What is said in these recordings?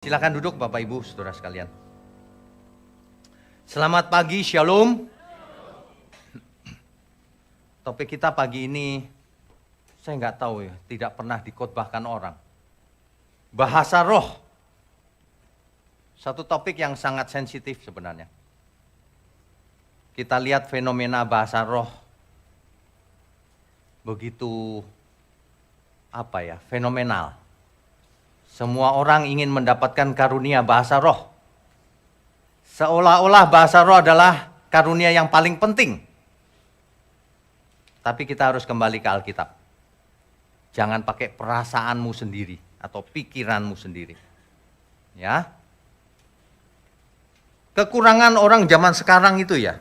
Silakan duduk Bapak Ibu, Saudara sekalian. Selamat pagi, Shalom. Topik kita pagi ini, saya nggak tahu ya, tidak pernah dikhotbahkan orang. Bahasa roh. Satu topik yang sangat sensitif sebenarnya. Kita lihat fenomena bahasa roh. Begitu, fenomenal. Semua orang ingin mendapatkan karunia bahasa roh. Seolah-olah bahasa roh adalah karunia yang paling penting. Tapi kita harus kembali ke Alkitab. Jangan pakai perasaanmu sendiri atau pikiranmu sendiri. Ya. Kekurangan orang zaman sekarang itu ya.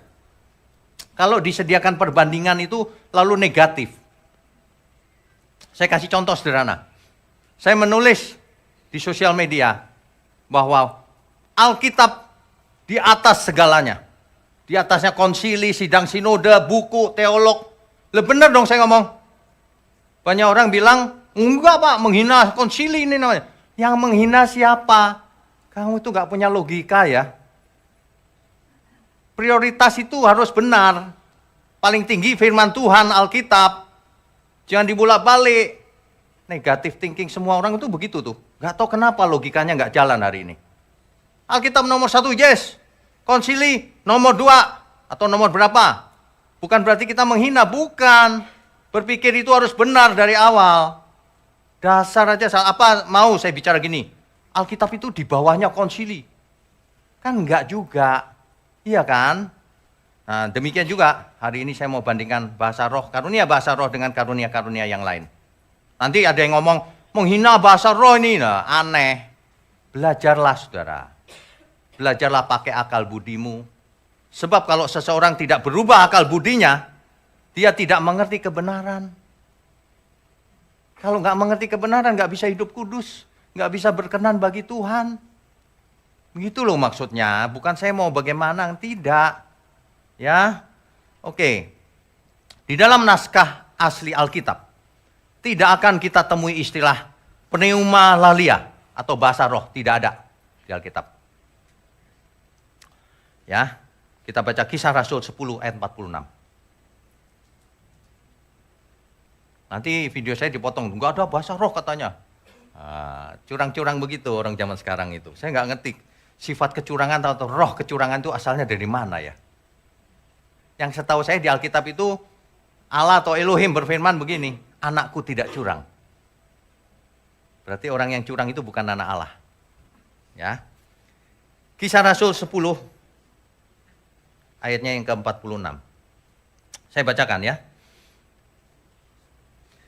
Kalau disediakan perbandingan itu lalu negatif. Saya kasih contoh sederhana. Saya menulis di sosial media bahwa Alkitab di atas segalanya. Di atasnya konsili, sidang sinode, buku, teolog. Lah benar dong saya ngomong. Banyak orang bilang, enggak Pak, menghina konsili ini namanya. Yang menghina siapa? Kamu itu enggak punya logika ya. Prioritas itu harus benar. Paling tinggi firman Tuhan, Alkitab. Jangan dibolak-balik. Negatif thinking semua orang itu begitu tuh. Gak tahu kenapa logikanya gak jalan hari ini. Alkitab nomor 1, yes. Konsili nomor 2 atau nomor berapa. Bukan berarti kita menghina, bukan. Berpikir itu harus benar dari awal. Dasar aja, apa mau saya bicara gini. Alkitab itu di bawahnya konsili. Kan enggak juga. Iya kan? Nah demikian juga hari ini saya mau bandingkan bahasa roh, karunia bahasa roh dengan karunia-karunia yang lain. Nanti ada yang ngomong, menghina bahasa roh ini, nah, aneh. Belajarlah saudara. Belajarlah pakai akal budimu. Sebab kalau seseorang tidak berubah akal budinya, dia tidak mengerti kebenaran. Kalau nggak mengerti kebenaran, nggak bisa hidup kudus. Nggak bisa berkenan bagi Tuhan. Begitu loh maksudnya, bukan saya mau bagaimana, tidak. Ya, oke. Di dalam naskah asli Alkitab, tidak akan kita temui istilah pneumalalia atau bahasa roh, tidak ada di Alkitab. Ya, kita baca Kisah Rasul 10 ayat 46. Nanti video saya dipotong, enggak ada bahasa roh katanya. Curang-curang begitu orang zaman sekarang itu. Saya nggak ngerti sifat kecurangan atau roh kecurangan itu asalnya dari mana ya. Yang setahu saya di Alkitab itu Allah atau Elohim berfirman begini, anakku tidak curang. Berarti orang yang curang itu bukan anak Allah. Ya. Kisah Rasul 10 ayatnya yang ke-46. Saya bacakan ya.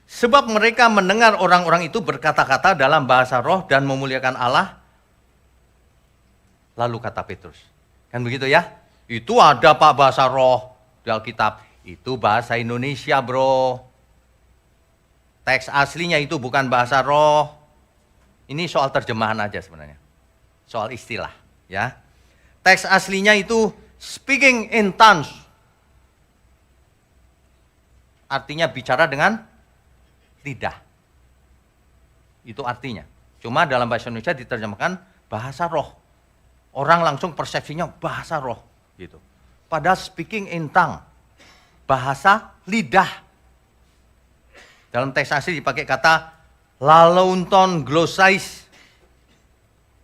Sebab mereka mendengar orang-orang itu berkata-kata dalam bahasa roh dan memuliakan Allah. Lalu kata Petrus. Kan begitu ya? Itu ada Pak bahasa roh di Alkitab. Itu bahasa Indonesia bro. Teks aslinya itu bukan bahasa roh. Ini soal terjemahan aja sebenarnya. Soal istilah ya. Teks aslinya itu speaking in tongues. Artinya bicara dengan lidah. Itu artinya. Cuma dalam bahasa Indonesia diterjemahkan bahasa roh. Orang langsung persepsinya bahasa roh gitu. Padahal speaking in tongue. Bahasa lidah. Dalam teks asli dipakai kata lalaunton glosais.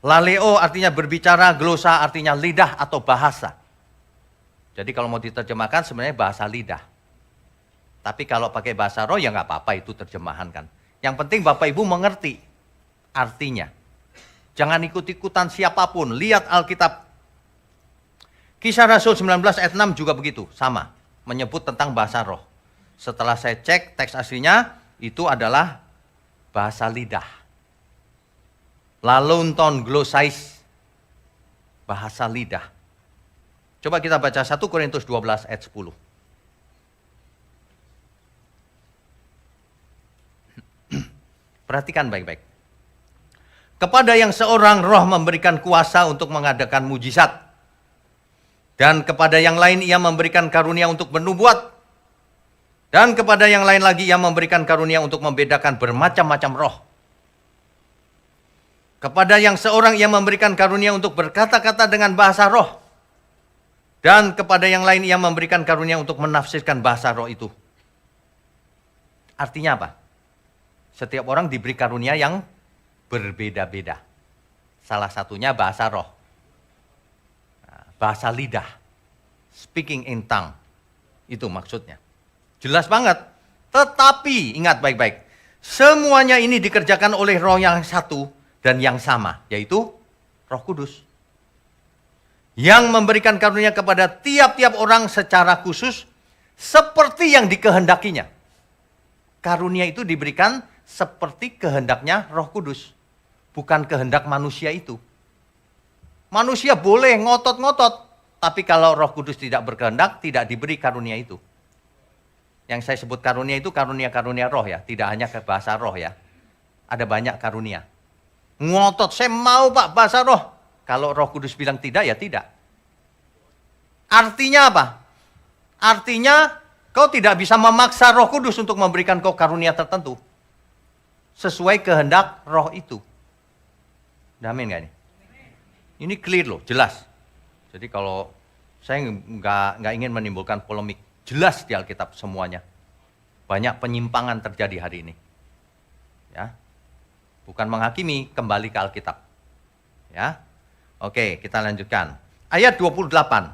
Laleo artinya berbicara, glosa artinya lidah atau bahasa. Jadi kalau mau diterjemahkan sebenarnya bahasa lidah. Tapi kalau pakai bahasa roh ya nggak apa-apa itu terjemahan kan. Yang penting Bapak Ibu mengerti artinya. Jangan ikut-ikutan siapapun. Lihat Alkitab. Kisah Rasul 19 ayat 6 juga begitu, sama. Menyebut tentang bahasa roh. Setelah saya cek teks aslinya, itu adalah bahasa lidah. Lalunton glosais, bahasa lidah. Coba kita baca 1 Korintus 12 ayat 10. Perhatikan baik-baik. Kepada yang seorang roh memberikan kuasa untuk mengadakan mujizat. Dan kepada yang lain ia memberikan karunia untuk bernubuat. Dan kepada yang lain lagi ia memberikan karunia untuk membedakan bermacam-macam roh. Kepada yang seorang ia memberikan karunia untuk berkata-kata dengan bahasa roh. Dan kepada yang lain ia memberikan karunia untuk menafsirkan bahasa roh itu. Artinya apa? Setiap orang diberi karunia yang berbeda-beda. Salah satunya bahasa roh. Bahasa lidah. Speaking in tongue. Itu maksudnya. Jelas banget. Tetapi ingat baik-baik. Semuanya ini dikerjakan oleh roh yang satu dan yang sama, yaitu Roh Kudus. Yang memberikan karunia kepada tiap-tiap orang secara khusus seperti yang dikehendakinya. Karunia itu diberikan seperti kehendaknya Roh Kudus. Bukan kehendak manusia itu. Manusia boleh ngotot-ngotot, tapi kalau Roh Kudus tidak berkehendak, tidak diberi karunia itu. Yang saya sebut karunia itu karunia-karunia roh ya, tidak hanya ke bahasa roh ya. Ada banyak karunia. Ngotot, saya mau Pak bahasa roh. Kalau Roh Kudus bilang tidak, ya tidak. Artinya apa? Artinya kau tidak bisa memaksa Roh Kudus untuk memberikan kau karunia tertentu. Sesuai kehendak roh itu. Amin nggak ini? Ini clear loh, jelas. Jadi kalau saya nggak ingin menimbulkan polemik, jelas di Alkitab semuanya. Banyak penyimpangan terjadi hari ini. Ya. Bukan menghakimi, kembali ke Alkitab. Ya. Oke, kita lanjutkan. Ayat 28.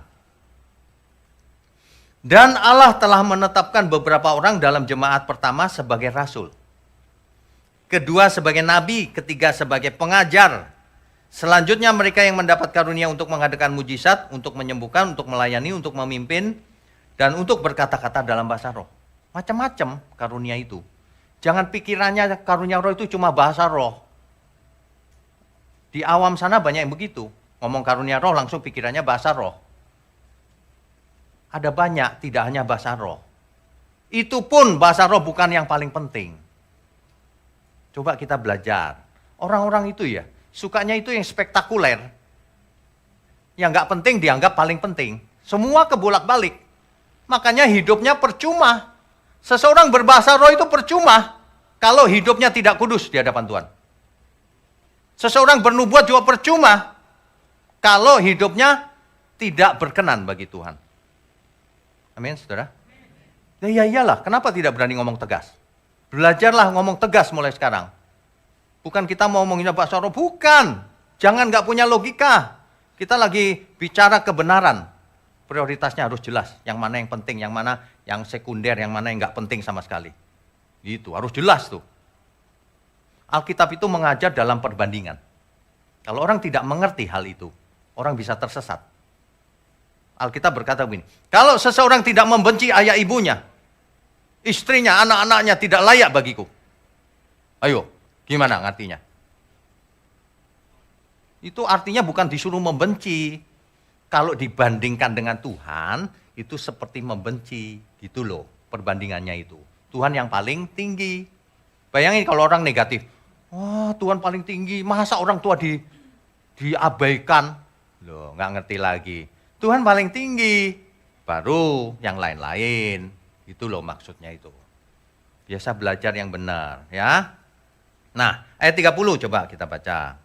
Dan Allah telah menetapkan beberapa orang dalam jemaat pertama sebagai rasul. Kedua sebagai nabi, ketiga sebagai pengajar. Selanjutnya mereka yang mendapat karunia untuk mengadakan mujizat, untuk menyembuhkan, untuk melayani, untuk memimpin, dan untuk berkata-kata dalam bahasa roh. Macam-macam karunia itu. Jangan pikirannya karunia roh itu cuma bahasa roh. Di awam sana banyak yang begitu. Ngomong karunia roh langsung pikirannya bahasa roh. Ada banyak, tidak hanya bahasa roh. Itu pun bahasa roh bukan yang paling penting. Coba kita belajar. Orang-orang itu ya, sukanya itu yang spektakuler. Yang nggak penting dianggap paling penting. Semua kebolak-balik. Makanya hidupnya percuma. Seseorang berbahasa roh itu percuma kalau hidupnya tidak kudus di hadapan Tuhan. Seseorang bernubuat juga percuma kalau hidupnya tidak berkenan bagi Tuhan. Amin, saudara? Ya iyalah, kenapa tidak berani ngomong tegas? Belajarlah ngomong tegas mulai sekarang. Bukan kita mau ngomongin bahasa roh, bukan. Jangan nggak punya logika. Kita lagi bicara kebenaran. Prioritasnya harus jelas. Yang mana yang penting, yang mana yang sekunder, yang mana yang nggak penting sama sekali. Gitu, harus jelas tuh. Alkitab itu mengajar dalam perbandingan. Kalau orang tidak mengerti hal itu, orang bisa tersesat. Alkitab berkata begini, kalau seseorang tidak membenci ayah ibunya, istrinya, anak-anaknya tidak layak bagiku. Ayo, gimana ngartinya? Itu artinya bukan disuruh membenci. Kalau dibandingkan dengan Tuhan, itu seperti membenci. Gitu loh perbandingannya itu. Tuhan yang paling tinggi. Bayangin kalau orang negatif. Wah, Tuhan paling tinggi. Masa orang tua diabaikan? Loh, nggak ngerti lagi. Tuhan paling tinggi. Baru yang lain-lain. Itu loh maksudnya itu. Biasa belajar yang benar. Ya. Nah, ayat 30 coba kita baca.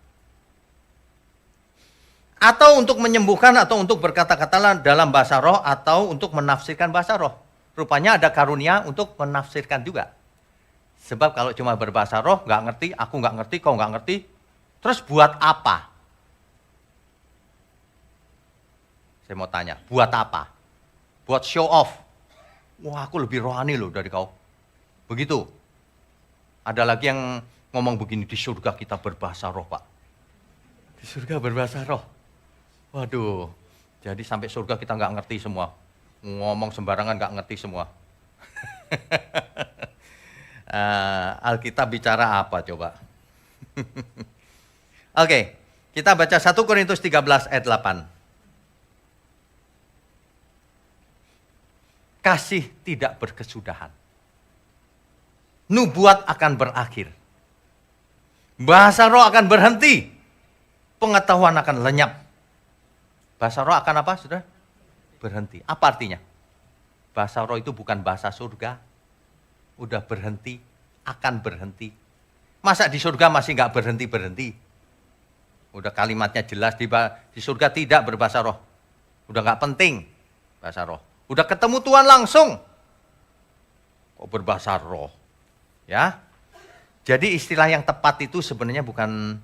Atau untuk menyembuhkan, atau untuk berkata-kata dalam bahasa roh, atau untuk menafsirkan bahasa roh. Rupanya ada karunia untuk menafsirkan juga. Sebab kalau cuma berbahasa roh, nggak ngerti, aku nggak ngerti, kau nggak ngerti, terus buat apa? Saya mau tanya, buat apa? Buat show off. Wah, aku lebih rohani loh dari kau. Begitu. Ada lagi yang ngomong begini, di surga kita berbahasa roh, Pak. Di surga berbahasa roh. Waduh, jadi sampai surga kita nggak ngerti semua. Ngomong sembarangan nggak ngerti semua. Alkitab bicara apa coba? Oke, kita baca 1 Korintus 13 ayat 8. Kasih tidak berkesudahan. Nubuat akan berakhir. Bahasa roh akan berhenti. Pengetahuan akan lenyap. Bahasa roh akan apa, saudara? Berhenti. Apa artinya? Bahasa roh itu bukan bahasa surga. Udah berhenti, akan berhenti. Masa di surga masih nggak berhenti-berhenti? Udah kalimatnya jelas, di surga tidak berbahasa roh. Udah nggak penting bahasa roh. Udah ketemu Tuhan langsung, kok berbahasa roh? Ya, jadi istilah yang tepat itu sebenarnya bukan,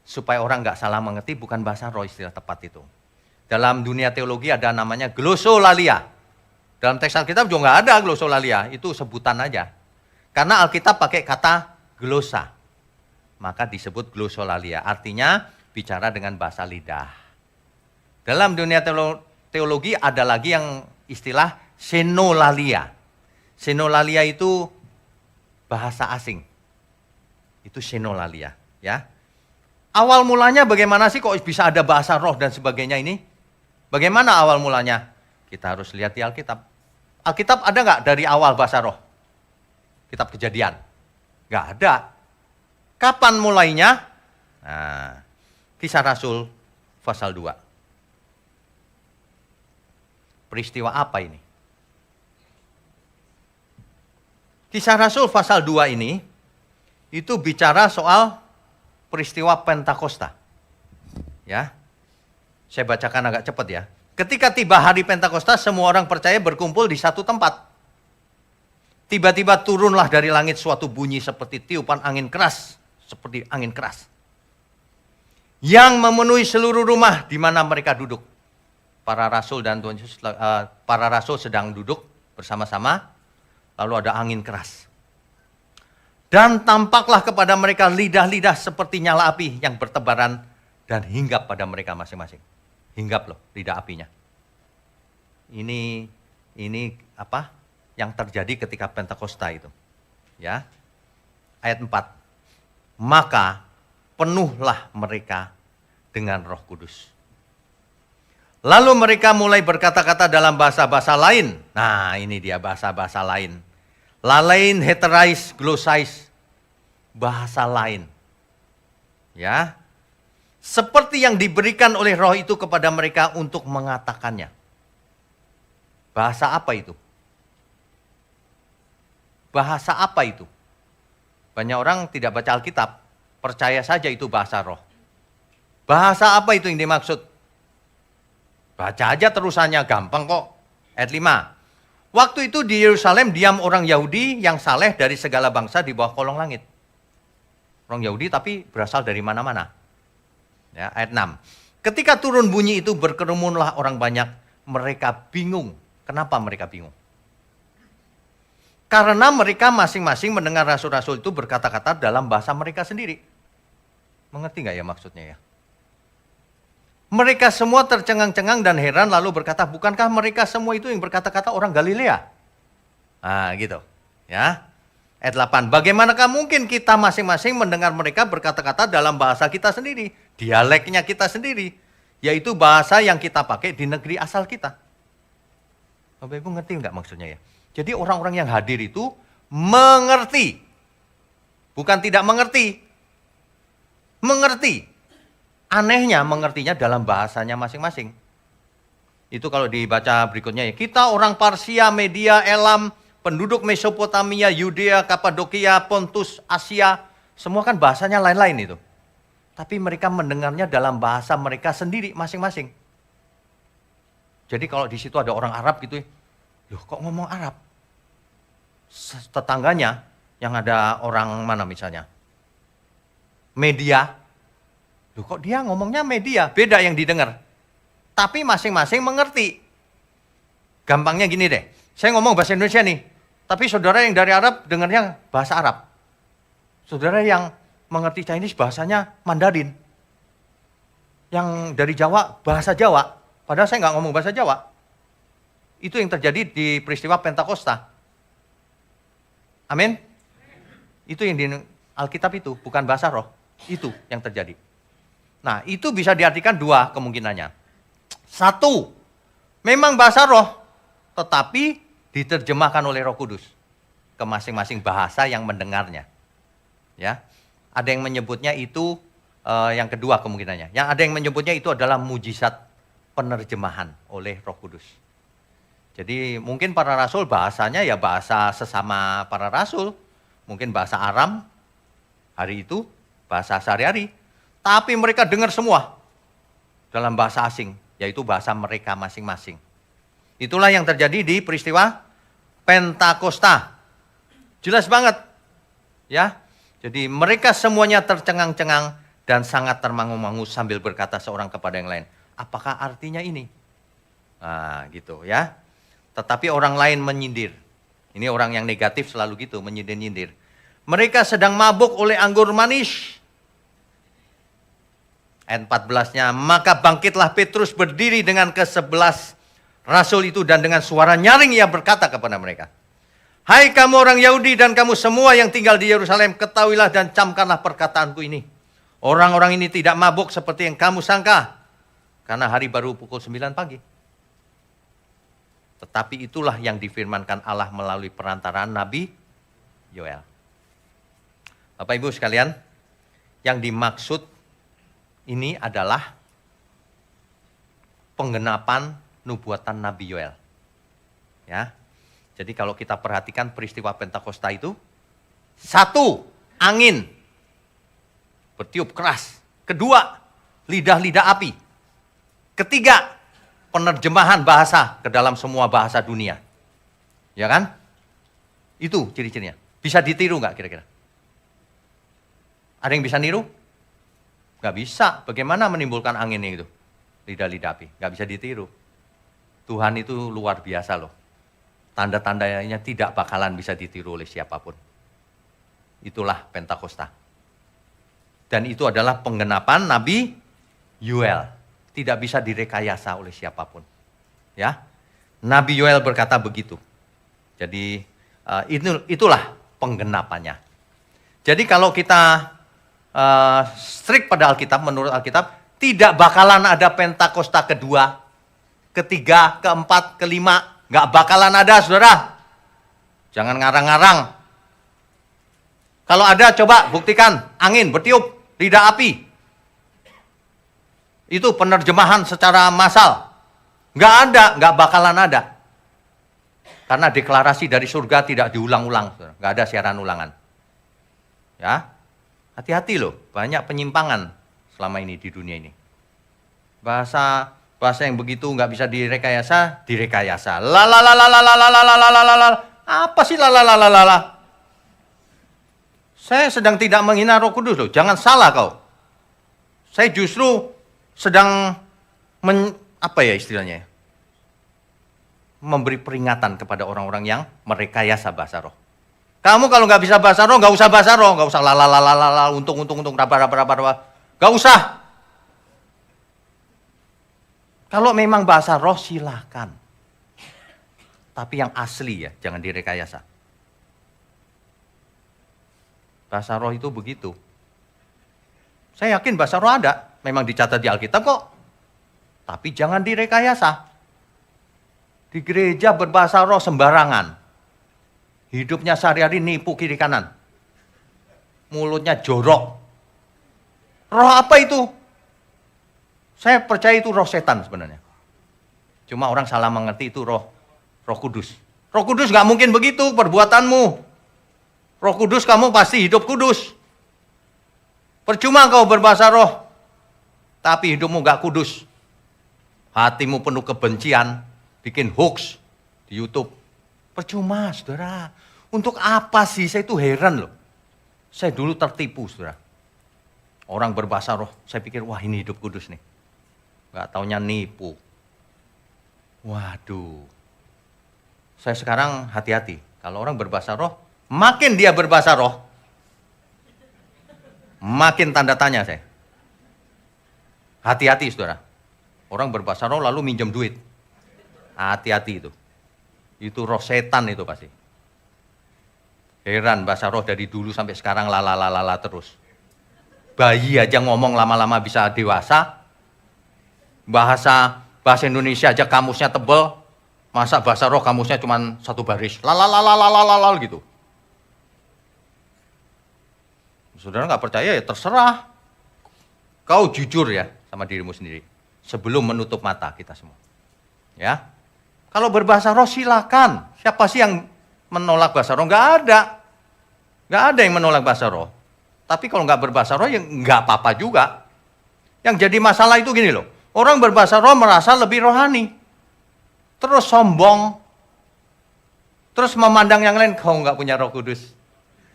supaya orang nggak salah mengerti, bukan bahasa roh istilah tepat itu. Dalam dunia teologi ada namanya glosolalia. Dalam teks Alkitab juga nggak ada glosolalia, itu sebutan aja. Karena Alkitab pakai kata glosa, maka disebut glosolalia. Artinya bicara dengan bahasa lidah. Dalam dunia teologi ada lagi yang istilah senolalia. Senolalia itu bahasa asing. Itu senolalia, ya. Awal mulanya bagaimana sih kok bisa ada bahasa roh dan sebagainya ini? Bagaimana awal mulanya? Kita harus lihat di Alkitab. Alkitab ada nggak dari awal bahasa roh? Kitab Kejadian? Nggak ada. Kapan mulainya? Nah, Kisah Rasul pasal 2. Peristiwa apa ini? Kisah Rasul pasal 2 ini, itu bicara soal peristiwa Pentakosta. Ya, saya bacakan agak cepat ya. Ketika tiba hari Pentakosta, semua orang percaya berkumpul di satu tempat. Tiba-tiba turunlah dari langit suatu bunyi seperti tiupan angin keras. Seperti angin keras. Yang memenuhi seluruh rumah di mana mereka duduk. Para rasul dan Tuhan Yesus, para rasul sedang duduk bersama-sama. Lalu ada angin keras. Dan tampaklah kepada mereka lidah-lidah seperti nyala api yang bertebaran dan hinggap pada mereka masing-masing. Hinggap loh lidah apinya. Ini apa yang terjadi ketika Pentakosta itu. Ya. Ayat 4. Maka penuhlah mereka dengan Roh Kudus. Lalu mereka mulai berkata-kata dalam bahasa-bahasa lain. Nah, ini dia bahasa-bahasa lain. Lalain, heterais, glosais. Bahasa lain. Ya. Seperti yang diberikan oleh Roh itu kepada mereka untuk mengatakannya. Bahasa apa itu? Bahasa apa itu? Banyak orang tidak baca Alkitab, percaya saja itu bahasa roh. Bahasa apa itu yang dimaksud? Baca aja terusannya, gampang kok. Ayat 5. Waktu itu di Yerusalem diam orang Yahudi yang saleh dari segala bangsa di bawah kolong langit. Orang Yahudi tapi berasal dari mana-mana. Ya, ayat 6. Ketika turun bunyi itu berkerumunlah orang banyak. Mereka bingung. Kenapa mereka bingung? Karena mereka masing-masing mendengar rasul-rasul itu berkata-kata dalam bahasa mereka sendiri. Mengerti nggak ya maksudnya ya? Mereka semua tercengang-cengang dan heran lalu berkata, bukankah mereka semua itu yang berkata-kata orang Galilea? Nah gitu. Ya. Ayat 8. Bagaimanakah mungkin kita masing-masing mendengar mereka berkata-kata dalam bahasa kita sendiri? Dialeknya kita sendiri. Yaitu bahasa yang kita pakai di negeri asal kita. Bapak Ibu ngerti nggak maksudnya ya? Jadi orang-orang yang hadir itu mengerti. Bukan tidak mengerti. Mengerti. Anehnya mengertinya dalam bahasanya masing-masing. Itu kalau dibaca berikutnya ya. Kita orang Parsia, Media, Elam, penduduk Mesopotamia, Yudea, Kapadokia, Pontus, Asia. Semua kan bahasanya lain-lain itu. Tapi mereka mendengarnya dalam bahasa mereka sendiri masing-masing. Jadi kalau di situ ada orang Arab gitu, loh kok ngomong Arab? Tetangganya yang ada orang mana misalnya? Media. Loh kok dia ngomongnya Media? Beda yang didengar. Tapi masing-masing mengerti. Gampangnya gini deh. Saya ngomong bahasa Indonesia nih. Tapi saudara yang dari Arab dengarnya bahasa Arab. Saudara yang mengerti Chinese bahasanya Mandarin. Yang dari Jawa bahasa Jawa. Padahal saya nggak ngomong bahasa Jawa. Itu yang terjadi di peristiwa Pentakosta. Amin. Itu yang di Alkitab itu, bukan bahasa roh. Itu yang terjadi. Nah, itu bisa diartikan dua kemungkinannya. Satu, memang bahasa roh, tetapi diterjemahkan oleh Roh Kudus ke masing-masing bahasa yang mendengarnya. Ya, ada yang menyebutnya itu yang kedua kemungkinannya. Yang ada yang menyebutnya itu adalah mujizat penerjemahan oleh Roh Kudus. Jadi mungkin para rasul bahasanya ya bahasa sesama para rasul. Mungkin bahasa Aram hari itu, bahasa sehari-hari. Tapi mereka dengar semua dalam bahasa asing, yaitu bahasa mereka masing-masing. Itulah yang terjadi di peristiwa Pentakosta. Jelas banget. Ya. Jadi mereka semuanya tercengang-cengang dan sangat termangu-mangu sambil berkata seorang kepada yang lain, apakah artinya ini? Nah, gitu ya. Tetapi orang lain menyindir. Ini orang yang negatif selalu gitu, menyindir-nyindir. Mereka sedang mabuk oleh anggur manis. Ayat 14-nya, maka bangkitlah Petrus berdiri dengan ke-11 rasul itu dan dengan suara nyaring ia berkata kepada mereka, hai kamu orang Yahudi dan kamu semua yang tinggal di Yerusalem, ketahuilah dan camkanlah perkataanku ini. Orang-orang ini tidak mabuk seperti yang kamu sangka, karena hari baru pukul 9 pagi. Tetapi itulah yang difirmankan Allah melalui perantaraan Nabi Yoel. Bapak Ibu sekalian, yang dimaksud ini adalah penggenapan nubuatan Nabi Yoel. Ya. Jadi kalau kita perhatikan peristiwa Pentakosta itu, satu, angin bertiup keras. Kedua, lidah-lidah api. Ketiga, penerjemahan bahasa ke dalam semua bahasa dunia. Ya kan? Itu ciri-cirinya. Bisa ditiru nggak kira-kira? Ada yang bisa niru? Nggak bisa. Bagaimana menimbulkan angin itu? Lidah-lidah api. Nggak bisa ditiru. Tuhan itu luar biasa loh. Tanda-tandanya tidak bakalan bisa ditiru oleh siapapun. Itulah Pentakosta. Dan itu adalah penggenapan Nabi Yoel. Tidak bisa direkayasa oleh siapapun. Ya, Nabi Yoel berkata begitu. Jadi itulah penggenapannya. Jadi kalau kita strict pada Alkitab, menurut Alkitab, tidak bakalan ada Pentakosta kedua, ketiga, keempat, kelima. Nggak bakalan ada, saudara. Jangan ngarang-ngarang. Kalau ada, coba buktikan. Angin bertiup, lidah api. Itu penerjemahan secara massal. Nggak ada, nggak bakalan ada. Karena deklarasi dari surga tidak diulang-ulang. Nggak ada siaran ulangan. Ya, hati-hati loh. Banyak penyimpangan selama ini di dunia ini. Bahasa yang begitu nggak bisa direkayasa, direkayasa. Apa sih lalalala? Saya sedang tidak menghina Roh Kudus loh. Jangan salah kau. Saya justru sedang memberi peringatan kepada orang-orang yang merekayasa bahasa roh. Kamu kalau nggak bisa bahasa roh, nggak usah bahasa roh, nggak usah untung, raba, nggak usah. Kalau memang bahasa roh silakan, tapi yang asli ya, jangan direkayasa. Bahasa roh itu begitu. Saya yakin bahasa roh ada. Memang dicatat di Alkitab kok. Tapi jangan direkayasa. Di gereja berbahasa roh sembarangan. Hidupnya sehari-hari nipu kiri kanan. Mulutnya jorok. Roh apa itu? Saya percaya itu roh setan sebenarnya. Cuma orang salah mengerti itu roh kudus. Roh kudus gak mungkin begitu perbuatanmu. Roh kudus kamu pasti hidup kudus. Percuma kau berbahasa roh, tapi hidupmu gak kudus. Hatimu penuh kebencian, bikin hoax di YouTube. Percuma, saudara. Untuk apa sih? Saya itu heran loh. Saya dulu tertipu, saudara. Orang berbahasa roh, saya pikir, wah ini hidup kudus nih. Gak taunya nipu. Waduh. Saya sekarang hati-hati. Kalau orang berbahasa roh, makin dia berbahasa roh, makin tanda tanya saya. Hati-hati saudara. Orang berbahasa roh lalu minjem duit. Hati-hati itu. Itu roh setan itu pasti. Heran bahasa roh dari dulu sampai sekarang lala terus. Bayi aja ngomong lama-lama bisa dewasa. Bahasa Indonesia aja kamusnya tebel. Masa bahasa roh kamusnya cuma satu baris. Lala gitu. Saudara nggak percaya ya terserah. Kau jujur ya sama dirimu sendiri. Sebelum menutup mata kita semua. Ya. Kalau berbahasa roh silakan. Siapa sih yang menolak bahasa roh? Nggak ada. Nggak ada yang menolak bahasa roh. Tapi kalau nggak berbahasa roh ya nggak apa-apa juga. Yang jadi masalah itu gini loh. Orang berbahasa roh merasa lebih rohani. Terus sombong. Terus memandang yang lain, kau nggak punya Roh Kudus.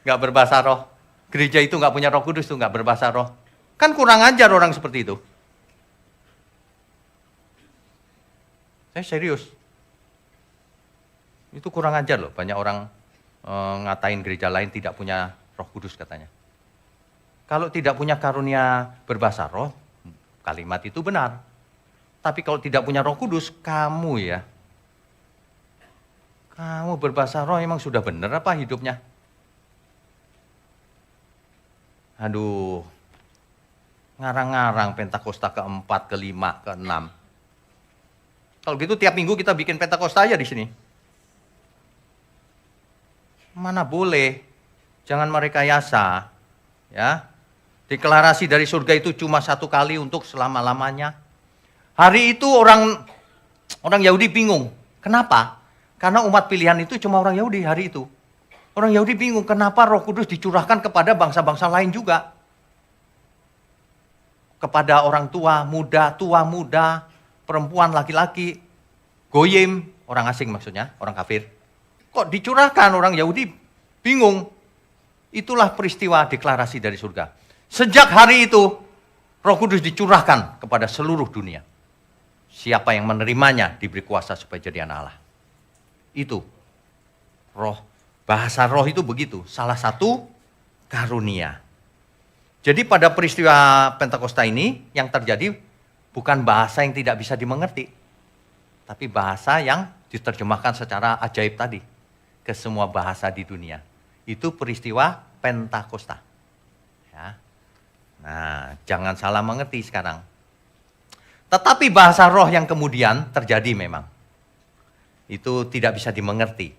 Nggak berbahasa roh. Gereja itu nggak punya Roh Kudus, tuh nggak berbahasa roh. Kan kurang ajar orang seperti itu. Saya serius. Itu kurang ajar loh. Banyak orang ngatain gereja lain tidak punya Roh Kudus katanya. Kalau tidak punya karunia berbahasa roh, kalimat itu benar. Tapi kalau tidak punya Roh Kudus, kamu berbahasa roh emang sudah benar apa hidupnya? Aduh, ngarang-ngarang Pentakosta ke-4, ke-5, ke-6. Kalau gitu tiap minggu kita bikin Pentakosta aja di sini. Mana boleh, jangan merekayasa. Ya, deklarasi dari surga itu cuma 1 kali untuk selama-lamanya. Hari itu orang Yahudi bingung. Kenapa? Karena umat pilihan itu cuma orang Yahudi hari itu. Orang Yahudi bingung kenapa Roh Kudus dicurahkan kepada bangsa-bangsa lain juga. Kepada orang tua, muda, perempuan, laki-laki, goyim, orang asing maksudnya, orang kafir. Kok dicurahkan orang Yahudi? Bingung. Itulah peristiwa deklarasi dari surga. Sejak hari itu, Roh Kudus dicurahkan kepada seluruh dunia. Siapa yang menerimanya diberi kuasa supaya jadi anak Allah. Itu roh, bahasa roh itu begitu, salah satu karunia. Jadi pada peristiwa Pentakosta ini yang terjadi bukan bahasa yang tidak bisa dimengerti, tapi bahasa yang diterjemahkan secara ajaib tadi ke semua bahasa di dunia. Itu peristiwa Pentakosta. Ya. Nah, jangan salah mengerti sekarang. Tetapi bahasa roh yang kemudian terjadi memang itu tidak bisa dimengerti.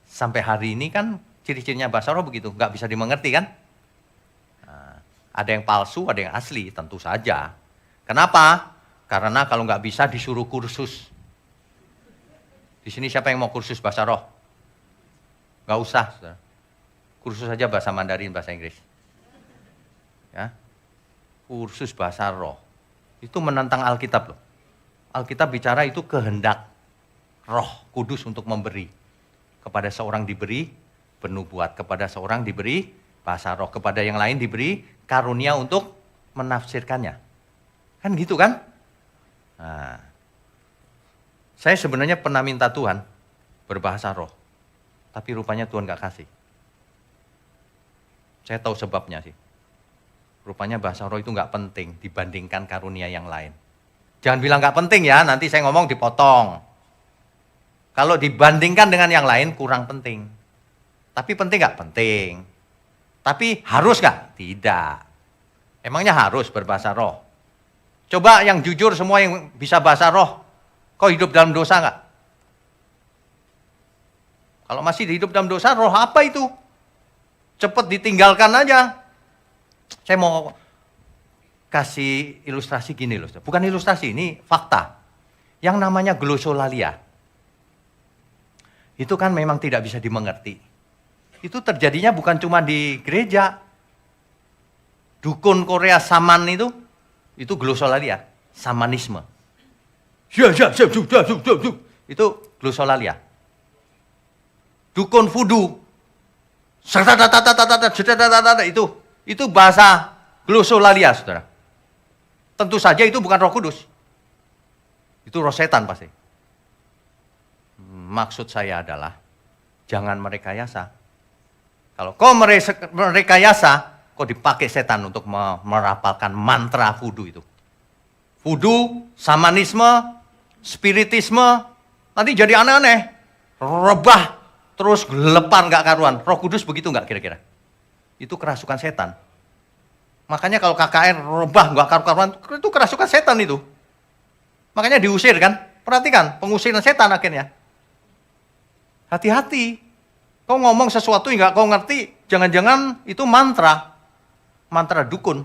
Sampai hari ini kan ciri-cirinya bahasa roh begitu, nggak bisa dimengerti kan? Nah, ada yang palsu, ada yang asli, tentu saja. Kenapa? Karena kalau nggak bisa disuruh kursus. Di sini siapa yang mau kursus bahasa roh? Nggak usah, saudara. Kursus saja bahasa Mandarin, bahasa Inggris. Ya, kursus bahasa roh. Itu menentang Alkitab loh. Alkitab bicara itu kehendak Roh Kudus untuk memberi. Kepada seorang diberi penubuat, kepada seorang diberi bahasa roh, kepada yang lain diberi karunia untuk menafsirkannya. Kan gitu kan? Nah, saya sebenarnya pernah minta Tuhan berbahasa roh, tapi rupanya Tuhan gak kasih. Saya tahu sebabnya sih. Rupanya bahasa roh itu gak penting dibandingkan karunia yang lain. Jangan bilang gak penting ya, nanti saya ngomong dipotong. Kalau dibandingkan dengan yang lain kurang penting. Tapi penting gak? Penting. Tapi harus gak? Tidak. Emangnya harus berbahasa roh? Coba yang jujur semua yang bisa bahasa roh, kau hidup dalam dosa gak? Kalau masih hidup dalam dosa, roh apa itu? Cepat ditinggalkan aja. Saya mau kasih ilustrasi gini loh. Bukan ilustrasi, ini fakta. Yang namanya glosolalia. Itu kan memang tidak bisa dimengerti. Itu terjadinya bukan cuma di gereja. Dukun Korea Saman itu glosolalia, Samanisme. Itu glosolalia. Dukun voodoo. Itu bahasa glosolalia, saudara. Tentu saja itu bukan Roh Kudus. Itu roh setan pasti. Maksud saya adalah jangan merekayasa. Kalau kau merekayasa, kau dipakai setan untuk merapalkan mantra voodoo itu. Voodoo, Samanisme, Spiritisme, nanti jadi aneh-aneh. Rebah, terus gelepar gak karuan. Roh Kudus begitu gak kira-kira? Itu kerasukan setan. Makanya kalau KKR rebah gak karuan, itu kerasukan setan itu. Makanya diusir kan? Perhatikan, pengusiran setan akhirnya. Hati-hati, kau ngomong sesuatu yang gak kau ngerti, jangan-jangan itu mantra dukun.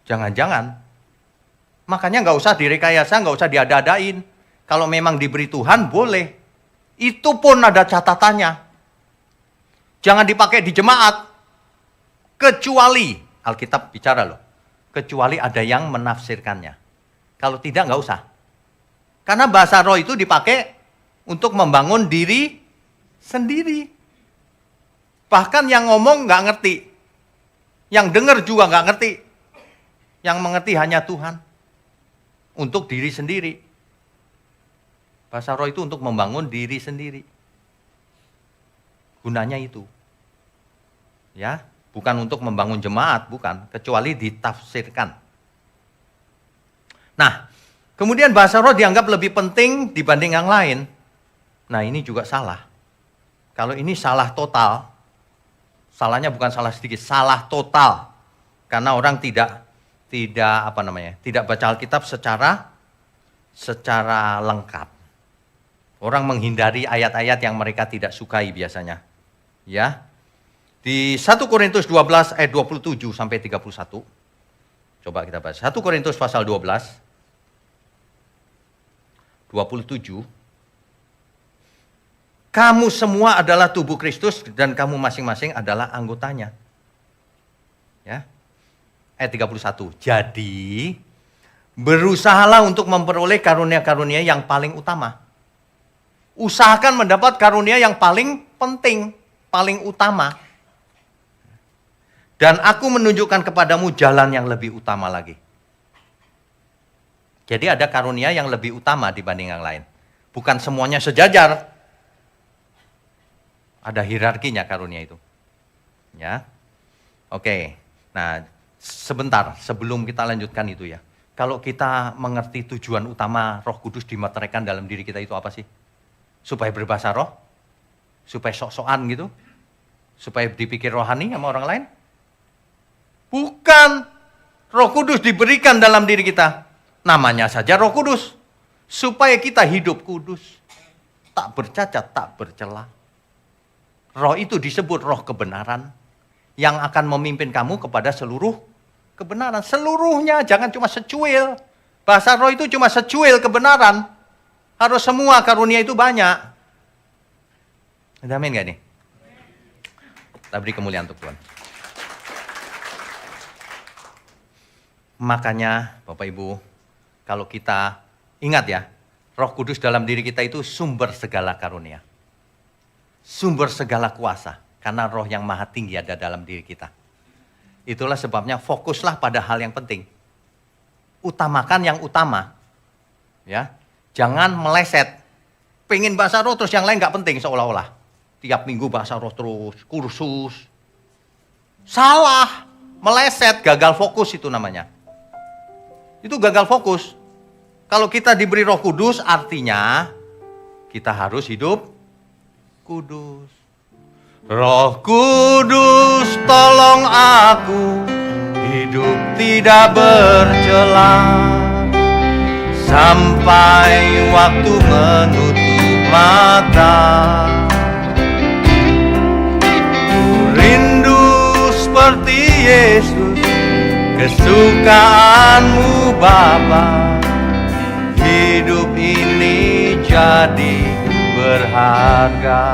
Jangan-jangan. Makanya gak usah direkayasa, gak usah diada-adain. Kalau memang diberi Tuhan, boleh. Itu pun ada catatannya. Jangan dipakai di jemaat. Kecuali, Alkitab bicara loh, kecuali ada yang menafsirkannya. Kalau tidak, nggak usah. Karena bahasa roh itu dipakai untuk membangun diri sendiri. Bahkan yang ngomong nggak ngerti. Yang dengar juga nggak ngerti. Yang mengerti hanya Tuhan. Untuk diri sendiri. Bahasa roh itu untuk membangun diri sendiri. Gunanya itu. Ya, bukan untuk membangun jemaat, bukan. Kecuali ditafsirkan. Nah, kemudian bahasa roh dianggap lebih penting dibanding yang lain. Nah, ini juga salah. Kalau ini salah total, salahnya bukan salah sedikit, salah total. Karena orang tidak baca Alkitab secara lengkap. Orang menghindari ayat-ayat yang mereka tidak sukai biasanya. Ya. Di 1 Korintus 12 ayat 27 sampai 31. Coba kita baca. 1 Korintus pasal 12 27. Kamu semua adalah tubuh Kristus dan kamu masing-masing adalah anggotanya. Ya. Ayat 31. Jadi, berusahalah untuk memperoleh karunia-karunia yang paling utama. Usahakan mendapat karunia yang paling penting, paling utama. Dan aku menunjukkan kepadamu jalan yang lebih utama lagi. Jadi ada karunia yang lebih utama dibanding yang lain. Bukan semuanya sejajar. Ada hierarkinya karunia itu. Ya. Oke. Nah, sebentar sebelum kita lanjutkan itu ya. Kalau kita mengerti tujuan utama Roh Kudus dimeteraikan dalam diri kita itu apa sih? Supaya berbahasa roh? Supaya sok-sokan gitu? Supaya dipikir rohani sama orang lain? Bukan. Roh Kudus diberikan dalam diri kita. Namanya saja Roh Kudus. Supaya kita hidup kudus. Tak bercacat, tak bercela. Roh itu disebut roh kebenaran. Yang akan memimpin kamu kepada seluruh kebenaran. Seluruhnya, jangan cuma secuil. Bahasa roh itu cuma secuil kebenaran. Harus semua karunia itu banyak. Amin gak nih? Kita beri kemuliaan untuk Tuhan. Makanya Bapak Ibu, kalau kita ingat ya, Roh Kudus dalam diri kita itu sumber segala karunia. Sumber segala kuasa. Karena roh yang maha tinggi ada dalam diri kita. Itulah sebabnya fokuslah pada hal yang penting. Utamakan yang utama. Ya, jangan meleset. Pengen bahasa roh terus yang lain gak penting seolah-olah. Tiap minggu bahasa roh terus, kursus. Salah, meleset, gagal fokus itu namanya. Itu gagal fokus. Kalau kita diberi Roh Kudus artinya kita harus hidup kudus. Roh Kudus tolong aku hidup tidak bercela sampai waktu menutup mata. Ku rindu seperti Yesus, kesukaanmu Bapa. Hidup ini jadi berharga.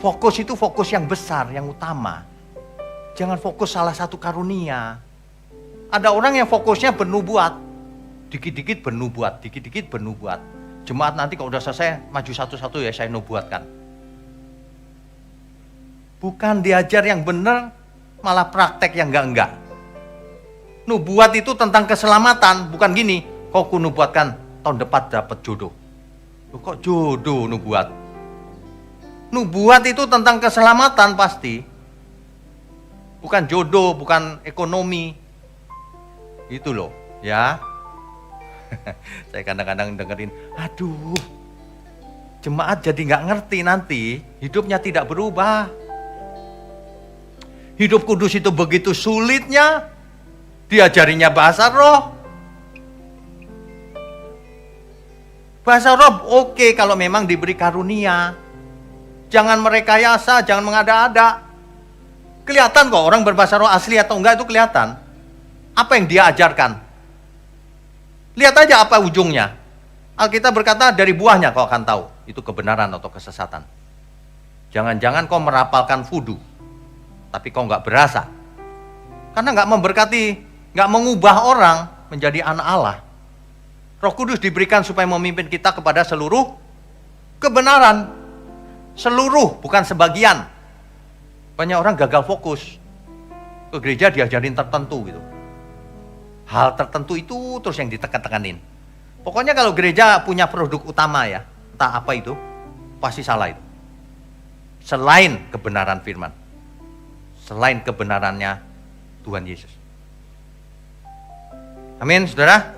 Fokus itu fokus yang besar, yang utama. Jangan fokus salah satu karunia. Ada orang yang fokusnya bernubuat. Dikit-dikit bernubuat, dikit-dikit bernubuat. Jemaat nanti kalau udah selesai, maju satu-satu ya saya nubuatkan. Bukan diajar yang benar, malah praktek yang enggak-enggak. Nubuat itu tentang keselamatan, bukan gini. Kok ku nubuatkan tahun depan dapat jodoh. Loh, kok jodoh nubuat? Nubuat itu tentang keselamatan pasti. Bukan jodoh, bukan ekonomi. Itu loh, ya. Saya kadang-kadang dengerin, aduh, jemaat jadi nggak ngerti nanti, hidupnya tidak berubah. Hidup kudus itu begitu sulitnya, diajarinya bahasa roh. Bahasa roh oke kalau memang diberi karunia. Jangan merekayasa, jangan mengada-ada. Kelihatan kok orang berbahasa roh asli atau enggak itu kelihatan. Apa yang dia ajarkan? Lihat aja apa ujungnya. Alkitab berkata dari buahnya kau akan tahu. Itu kebenaran atau kesesatan. Jangan-jangan kau merapalkan fudu. Tapi kau enggak berasa. Karena nggak memberkati, nggak mengubah orang menjadi anak Allah. Roh Kudus diberikan supaya memimpin kita kepada seluruh kebenaran. Seluruh, bukan sebagian. Banyak orang gagal fokus. Ke gereja diajarin tertentu gitu. Hal tertentu itu terus yang ditekan-tekanin. Pokoknya kalau gereja punya produk utama ya, entah apa itu, pasti salah itu. Selain kebenaran firman. Selain kebenarannya Tuhan Yesus. Amin, saudara.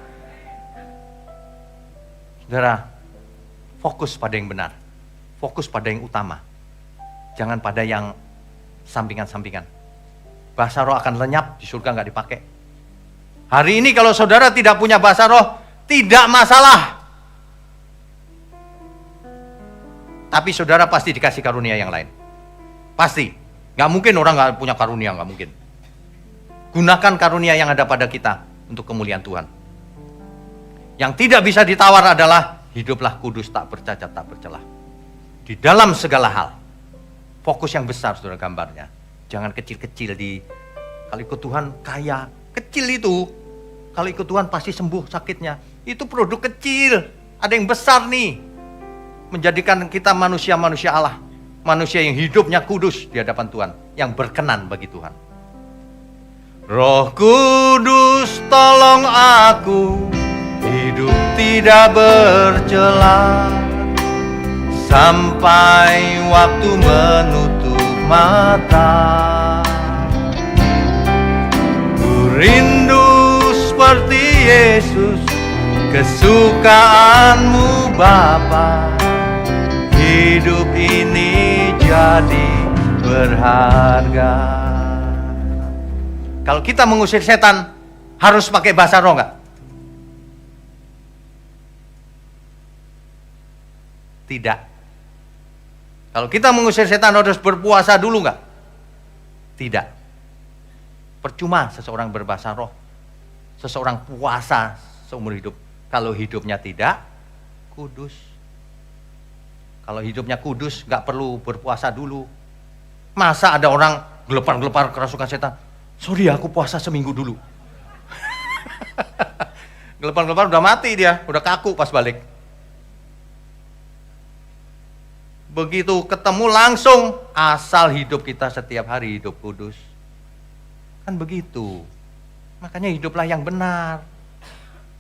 Saudara, fokus pada yang benar. Fokus pada yang utama. Jangan pada yang sampingan-sampingan. Bahasa roh akan lenyap, di surga nggak dipakai. Hari ini kalau saudara tidak punya bahasa roh, tidak masalah. Tapi saudara pasti dikasih karunia yang lain. Pasti. Nggak mungkin orang nggak punya karunia, nggak mungkin. Gunakan karunia yang ada pada kita untuk kemuliaan Tuhan. Yang tidak bisa ditawar adalah hiduplah kudus, tak bercacat, tak bercelah. Di dalam segala hal. Fokus yang besar, saudara, gambarnya. Jangan kecil-kecil di, kalau ikut Tuhan kaya. Kecil itu, kalau ikut Tuhan pasti sembuh sakitnya. Itu produk kecil. Ada yang besar nih. Menjadikan kita manusia-manusia Allah. Manusia yang hidupnya kudus di hadapan Tuhan. Yang berkenan bagi Tuhan. Roh Kudus tolong aku hidup tidak bercela sampai waktu menutup mata. Ku rindu seperti Yesus, kesukaanmu Bapa. Hidup ini jadi berharga. Kalau kita mengusir setan, harus pakai bahasa roh nggak? Tidak. Kalau kita mengusir setan, harus berpuasa dulu nggak? Tidak. Percuma seseorang berbahasa roh, seseorang puasa seumur hidup, kalau hidupnya tidak kudus. Kalau hidupnya kudus, nggak perlu berpuasa dulu. Masa ada orang gelepar-gelepar kerasukan setan? Sorry, aku puasa seminggu dulu. Gelepar-gelepar udah mati dia, udah kaku pas balik. Begitu ketemu langsung, asal hidup kita setiap hari hidup kudus. Kan begitu. Makanya hiduplah yang benar.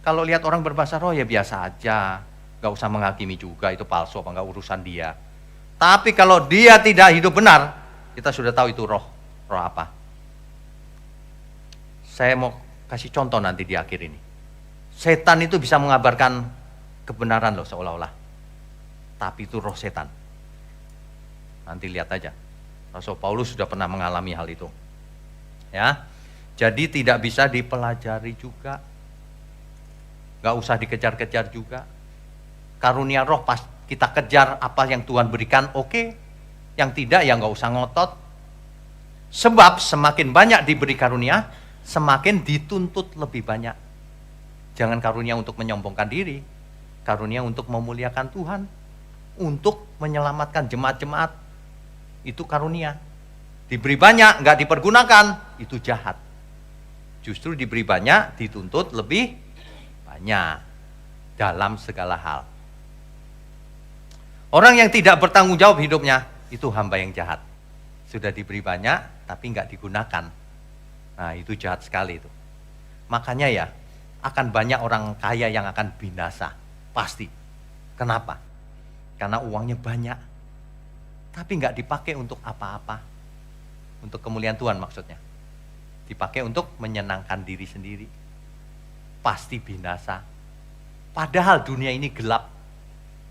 Kalau lihat orang berbahasa roh ya biasa aja. Gak usah menghakimi juga, itu palsu apa enggak urusan dia. Tapi kalau dia tidak hidup benar, kita sudah tahu itu roh. Roh apa? Saya mau kasih contoh nanti di akhir ini. Setan itu bisa mengabarkan kebenaran loh seolah-olah. Tapi itu roh setan. Nanti lihat aja. Rasul Paulus sudah pernah mengalami hal itu. Ya. Jadi tidak bisa dipelajari juga. Gak usah dikejar-kejar juga. Karunia roh pas kita kejar apa yang Tuhan berikan, oke. Yang tidak ya gak usah ngotot. Sebab semakin banyak diberi karunia, semakin dituntut lebih banyak. Jangan karunia untuk menyombongkan diri, karunia untuk memuliakan Tuhan, untuk menyelamatkan jemaat-jemaat. Itu karunia. Diberi banyak, nggak dipergunakan, itu jahat. Justru diberi banyak, dituntut lebih banyak dalam segala hal. Orang yang tidak bertanggung jawab hidupnya, itu hamba yang jahat. Sudah diberi banyak, tapi nggak digunakan. Nah, itu jahat sekali itu. Makanya ya, akan banyak orang kaya yang akan binasa. Pasti. Kenapa? Karena uangnya banyak. Tapi nggak dipakai untuk apa-apa. Untuk kemuliaan Tuhan maksudnya. Dipakai untuk menyenangkan diri sendiri. Pasti binasa. Padahal dunia ini gelap.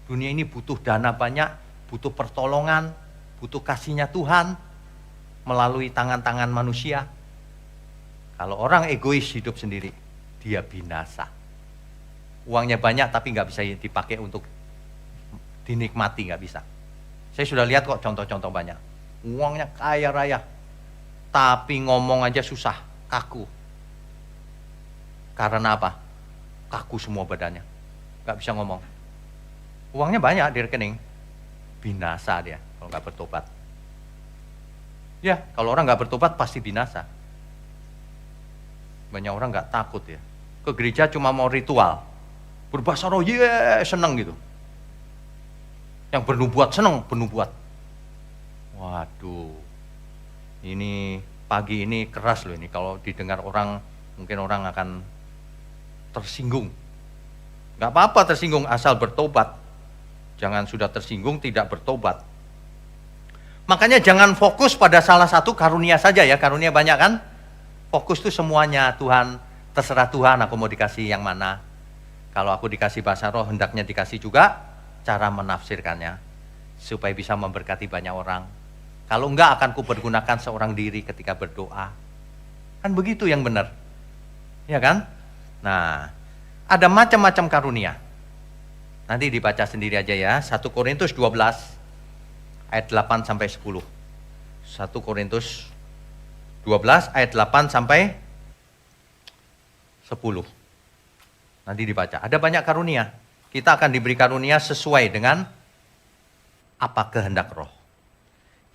Dunia ini butuh dana banyak, butuh pertolongan, butuh kasihnya Tuhan melalui tangan-tangan manusia. Kalau orang egois hidup sendiri, dia binasa. Uangnya banyak tapi nggak bisa dipakai untuk dinikmati, nggak bisa. Saya sudah lihat kok contoh-contoh banyak. Uangnya kaya raya, tapi ngomong aja susah, kaku. Karena apa? Kaku semua badannya, nggak bisa ngomong. Uangnya banyak di rekening, binasa dia kalau nggak bertobat. Ya, kalau orang nggak bertobat pasti binasa. Banyak orang nggak takut ya. Ke gereja cuma mau ritual. Berbahasa roh, seneng gitu. Yang bernubuat, seneng bernubuat. Waduh, ini pagi ini keras loh ini. Kalau didengar orang, mungkin orang akan tersinggung. Nggak apa-apa tersinggung asal bertobat. Jangan sudah tersinggung tidak bertobat. Makanya jangan fokus pada salah satu karunia saja ya. Karunia banyak kan? Fokus tuh semuanya. Tuhan, terserah Tuhan aku mau dikasih yang mana. Kalau aku dikasih bahasa roh, hendaknya dikasih juga cara menafsirkannya. Supaya bisa memberkati banyak orang. Kalau enggak akan kupergunakan seorang diri ketika berdoa. Kan begitu yang benar. Ya kan? Nah, ada macam-macam karunia. Nanti dibaca sendiri aja ya. 1 Korintus 12 ayat 8 sampai 10. 1 Korintus 12 ayat 8 sampai 10. Nanti dibaca. Ada banyak karunia. Kita akan diberi karunia sesuai dengan apa kehendak roh.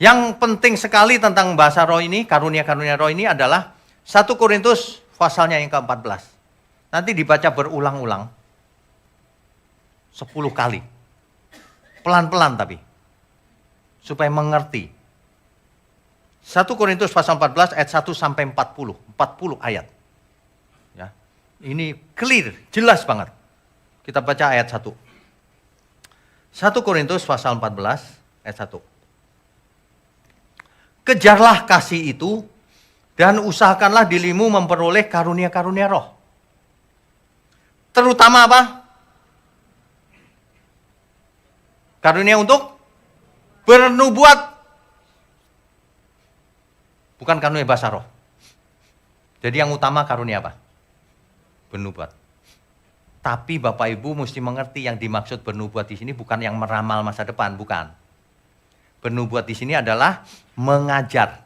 Yang penting sekali tentang bahasa roh ini, karunia-karunia roh ini adalah 1 Korintus pasalnya yang ke-14. Nanti dibaca berulang-ulang 10 kali. Pelan-pelan tapi. Supaya mengerti. 1 Korintus pasal 14 ayat 1 sampai 40. 40 ayat. Ya. Ini clear, jelas banget. Kita baca ayat 1. 1 Korintus pasal 14 ayat 1. Kejarlah kasih itu dan usahakanlah dirimu memperoleh karunia-karunia roh. Terutama apa? Karunia untuk bernubuat. Bukan karunia bahasa roh. Jadi yang utama karunia apa? Bernubuat. Tapi Bapak Ibu mesti mengerti yang dimaksud bernubuat di sini bukan yang meramal masa depan, bukan. Bernubuat di sini adalah mengajar.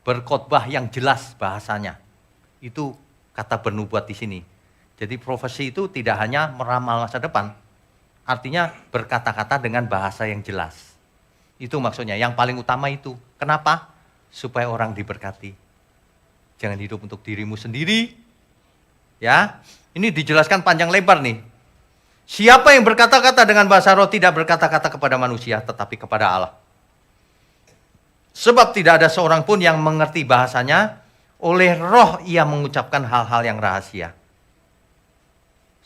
Berkhotbah yang jelas bahasanya. Itu kata bernubuat di sini. Jadi profesi itu tidak hanya meramal masa depan. Artinya berkata-kata dengan bahasa yang jelas. Itu maksudnya, yang paling utama itu. Kenapa? Supaya orang diberkati. Jangan hidup untuk dirimu sendiri. Ya, ini dijelaskan panjang lebar nih. Siapa yang berkata-kata dengan bahasa roh tidak berkata-kata kepada manusia, tetapi kepada Allah. Sebab tidak ada seorang pun yang mengerti bahasanya, oleh roh ia mengucapkan hal-hal yang rahasia.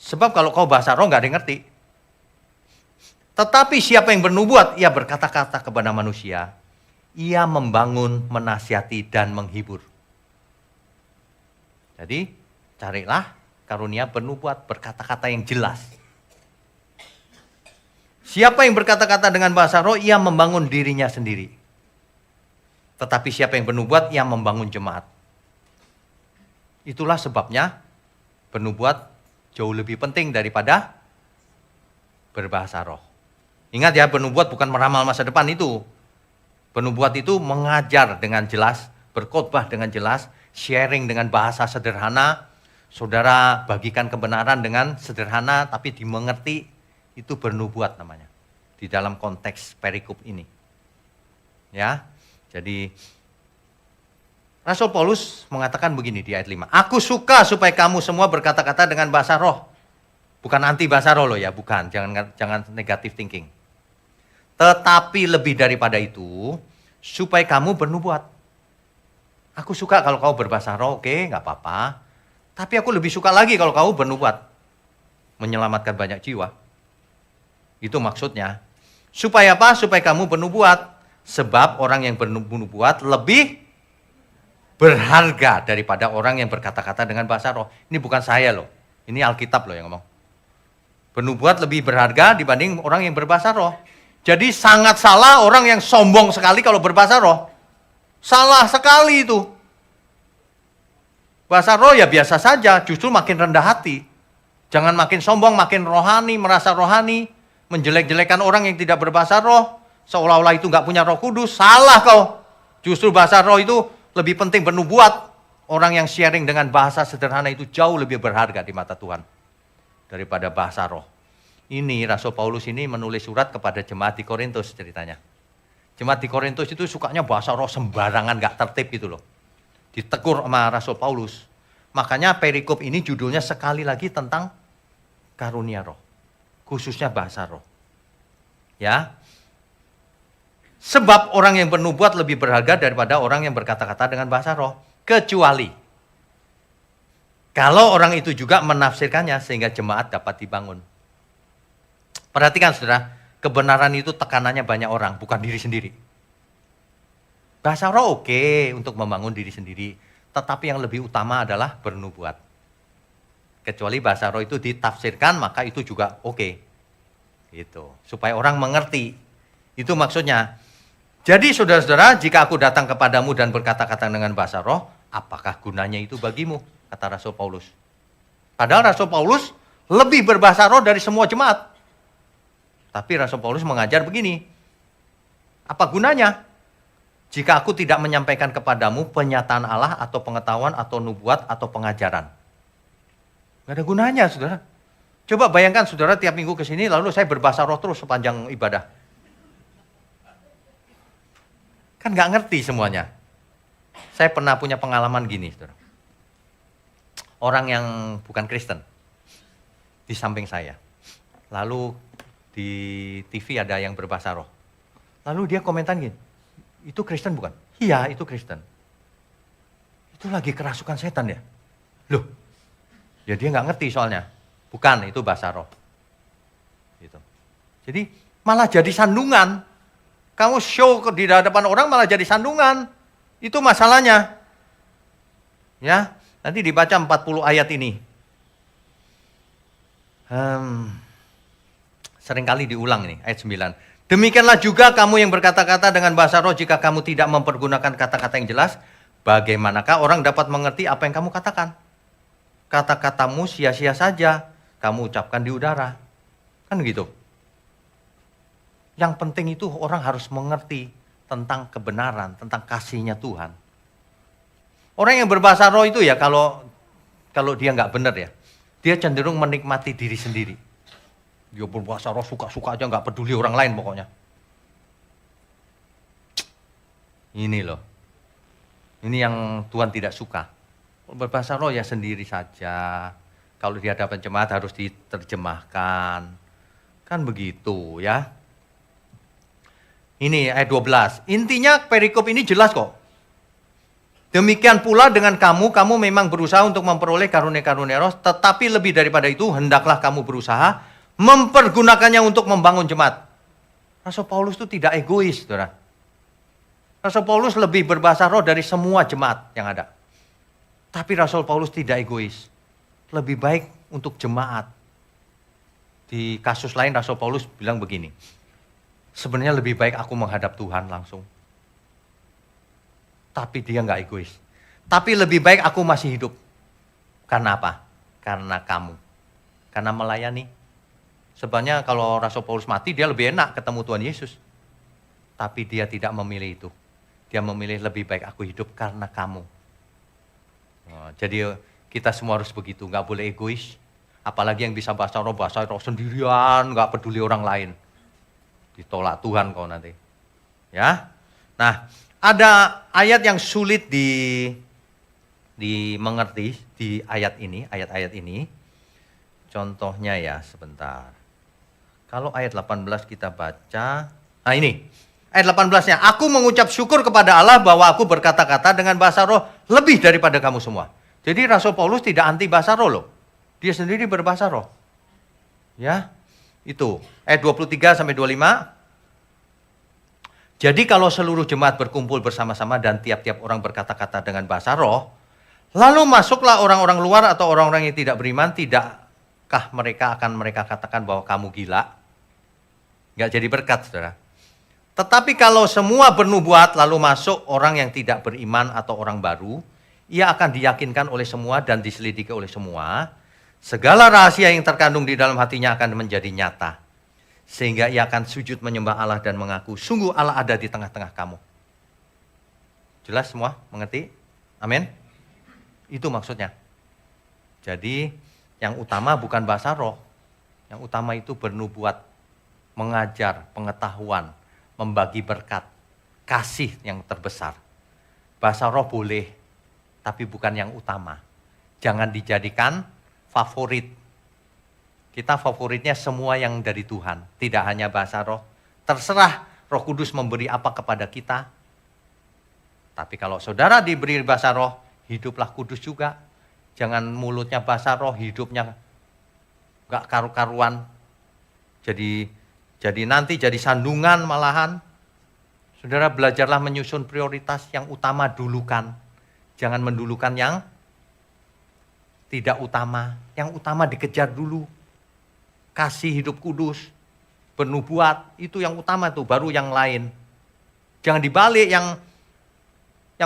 Sebab kalau kau bahasa roh nggak ada yang ngerti. Tetapi siapa yang bernubuat, ia berkata-kata kepada manusia. Ia membangun, menasihati, dan menghibur. Jadi, carilah karunia bernubuat, berkata-kata yang jelas. Siapa yang berkata-kata dengan bahasa roh, ia membangun dirinya sendiri. Tetapi siapa yang bernubuat, ia membangun jemaat. Itulah sebabnya bernubuat jauh lebih penting daripada berbahasa roh. Ingat ya, bernubuat bukan meramal masa depan itu. Bernubuat itu mengajar dengan jelas, berkhotbah dengan jelas, sharing dengan bahasa sederhana. Saudara bagikan kebenaran dengan sederhana tapi dimengerti, itu bernubuat namanya. Di dalam konteks perikop ini. Ya, jadi Rasul Paulus mengatakan begini di ayat 5. Aku suka supaya kamu semua berkata-kata dengan bahasa roh. Bukan anti bahasa roh loh ya, bukan. Jangan negative thinking. Tetapi lebih daripada itu, supaya kamu bernubuat. Aku suka kalau kau berbahasa roh, oke, nggak apa-apa. Tapi aku lebih suka lagi kalau kau bernubuat. Menyelamatkan banyak jiwa. Itu maksudnya. Supaya apa? Supaya kamu bernubuat. Sebab orang yang bernubuat lebih berharga daripada orang yang berkata-kata dengan bahasa roh. Ini bukan saya loh. Ini Alkitab loh yang ngomong. Bernubuat lebih berharga dibanding orang yang berbahasa roh. Jadi sangat salah orang yang sombong sekali kalau berbahasa roh. Salah sekali itu. Bahasa roh ya biasa saja, justru makin rendah hati. Jangan makin sombong, makin rohani, merasa rohani. Menjelek-jelekan orang yang tidak berbahasa roh. Seolah-olah itu nggak punya Roh Kudus. Salah kau. Justru bahasa roh itu lebih penting bernubuat. Orang yang sharing dengan bahasa sederhana itu jauh lebih berharga di mata Tuhan daripada bahasa roh. Ini Rasul Paulus ini menulis surat kepada jemaat di Korintus ceritanya. Jemaat di Korintus itu sukanya bahasa roh sembarangan, gak tertib gitu loh. Ditegur sama Rasul Paulus. Makanya perikop ini judulnya sekali lagi tentang karunia roh. Khususnya bahasa roh. Ya. Sebab orang yang bernubuat lebih berharga daripada orang yang berkata-kata dengan bahasa roh. Kecuali kalau orang itu juga menafsirkannya sehingga jemaat dapat dibangun. Perhatikan saudara, kebenaran itu tekanannya banyak orang, bukan diri sendiri. Bahasa roh oke untuk membangun diri sendiri, tetapi yang lebih utama adalah bernubuat. Kecuali bahasa roh itu ditafsirkan, maka itu juga oke. Gitu. Supaya orang mengerti. Itu maksudnya. Jadi saudara-saudara, jika aku datang kepadamu dan berkata-kata dengan bahasa roh, apakah gunanya itu bagimu? Kata Rasul Paulus. Padahal Rasul Paulus lebih berbahasa roh dari semua jemaat. Tapi Rasul Paulus mengajar begini. Apa gunanya? Jika aku tidak menyampaikan kepadamu penyataan Allah atau pengetahuan atau nubuat atau pengajaran. Gak ada gunanya saudara. Coba bayangkan saudara tiap minggu ke sini lalu saya berbahasa roh terus sepanjang ibadah. Kan gak ngerti semuanya. Saya pernah punya pengalaman gini saudara. Orang yang bukan Kristen di samping saya. Lalu di TV ada yang berbahasa roh. Lalu dia komentar gini, itu Kristen bukan? Iya, itu Kristen. Itu lagi kerasukan setan ya? Loh, ya dia nggak ngerti soalnya. Bukan, itu bahasa roh. Gitu. Jadi malah jadi sandungan. Kamu show di hadapan orang malah jadi sandungan. Itu masalahnya. Ya, nanti dibaca 40 ayat ini. Seringkali diulang ini, ayat 9. Demikianlah juga kamu yang berkata-kata dengan bahasa roh jika kamu tidak mempergunakan kata-kata yang jelas, bagaimanakah orang dapat mengerti apa yang kamu katakan? Kata-katamu sia-sia saja, kamu ucapkan di udara. Kan begitu. Yang penting itu orang harus mengerti tentang kebenaran, tentang kasihnya Tuhan. Orang yang berbahasa roh itu ya kalau dia nggak benar ya, dia cenderung menikmati diri sendiri. Dia berbahasa roh suka-suka aja, nggak peduli orang lain pokoknya. Ini loh. Ini yang Tuhan tidak suka. Berbahasa roh ya sendiri saja. Kalau di hadapan jemaat harus diterjemahkan. Kan begitu ya. Ini ayat 12. Intinya perikop ini jelas kok. Demikian pula dengan kamu memang berusaha untuk memperoleh karunia-karunia roh. Tetapi lebih daripada itu, hendaklah kamu berusaha mempergunakannya untuk membangun jemaat. Rasul Paulus itu tidak egois, saudara. Rasul Paulus lebih berbahasa roh dari semua jemaat yang ada. Tapi Rasul Paulus tidak egois. Lebih baik untuk jemaat. Di kasus lain Rasul Paulus bilang begini. Sebenarnya lebih baik aku menghadap Tuhan langsung. Tapi dia nggak egois. Tapi lebih baik aku masih hidup. Karena apa? Karena kamu. Karena melayani. Sebenarnya kalau Rasul Paulus mati, dia lebih enak ketemu Tuhan Yesus. Tapi dia tidak memilih itu. Dia memilih lebih baik aku hidup karena kamu. Jadi kita semua harus begitu, nggak boleh egois. Apalagi yang bisa bahasa roh sendirian, nggak peduli orang lain. Ditolak Tuhan kau nanti. Ya. Nah, ada ayat yang sulit dimengerti di ayat-ayat ini. Contohnya ya, sebentar. Kalau ayat 18 kita baca, nah ini, ayat 18-nya, aku mengucap syukur kepada Allah bahwa aku berkata-kata dengan bahasa roh lebih daripada kamu semua. Jadi Rasul Paulus tidak anti bahasa roh loh. Dia sendiri berbahasa roh. Ya, itu, ayat 23-25. Jadi kalau seluruh jemaat berkumpul bersama-sama dan tiap-tiap orang berkata-kata dengan bahasa roh, lalu masuklah orang-orang luar atau orang-orang yang tidak beriman, tidakkah mereka katakan bahwa kamu gila? Nggak jadi berkat, saudara. Tetapi kalau semua bernubuat lalu masuk orang yang tidak beriman atau orang baru, ia akan diyakinkan oleh semua dan diselidiki oleh semua. Segala rahasia yang terkandung di dalam hatinya akan menjadi nyata. Sehingga ia akan sujud menyembah Allah dan mengaku, sungguh Allah ada di tengah-tengah kamu. Jelas semua? Mengerti? Amin? Itu maksudnya. Jadi yang utama bukan bahasa roh. Yang utama itu bernubuat. Mengajar, pengetahuan, membagi berkat, kasih yang terbesar. Bahasa roh boleh, tapi bukan yang utama. Jangan dijadikan favorit. Kita favoritnya semua yang dari Tuhan, tidak hanya bahasa roh. Terserah Roh Kudus memberi apa kepada kita. Tapi kalau saudara diberi bahasa roh, hiduplah kudus juga. Jangan mulutnya bahasa roh, hidupnya gak karu-karuan. Jadi nanti jadi sandungan malahan. Saudara belajarlah menyusun prioritas yang utama dulukan. Jangan mendulukan yang tidak utama. Yang utama dikejar dulu. Kasih hidup kudus, bernubuat, itu yang utama tuh, baru yang lain. Jangan dibalik yang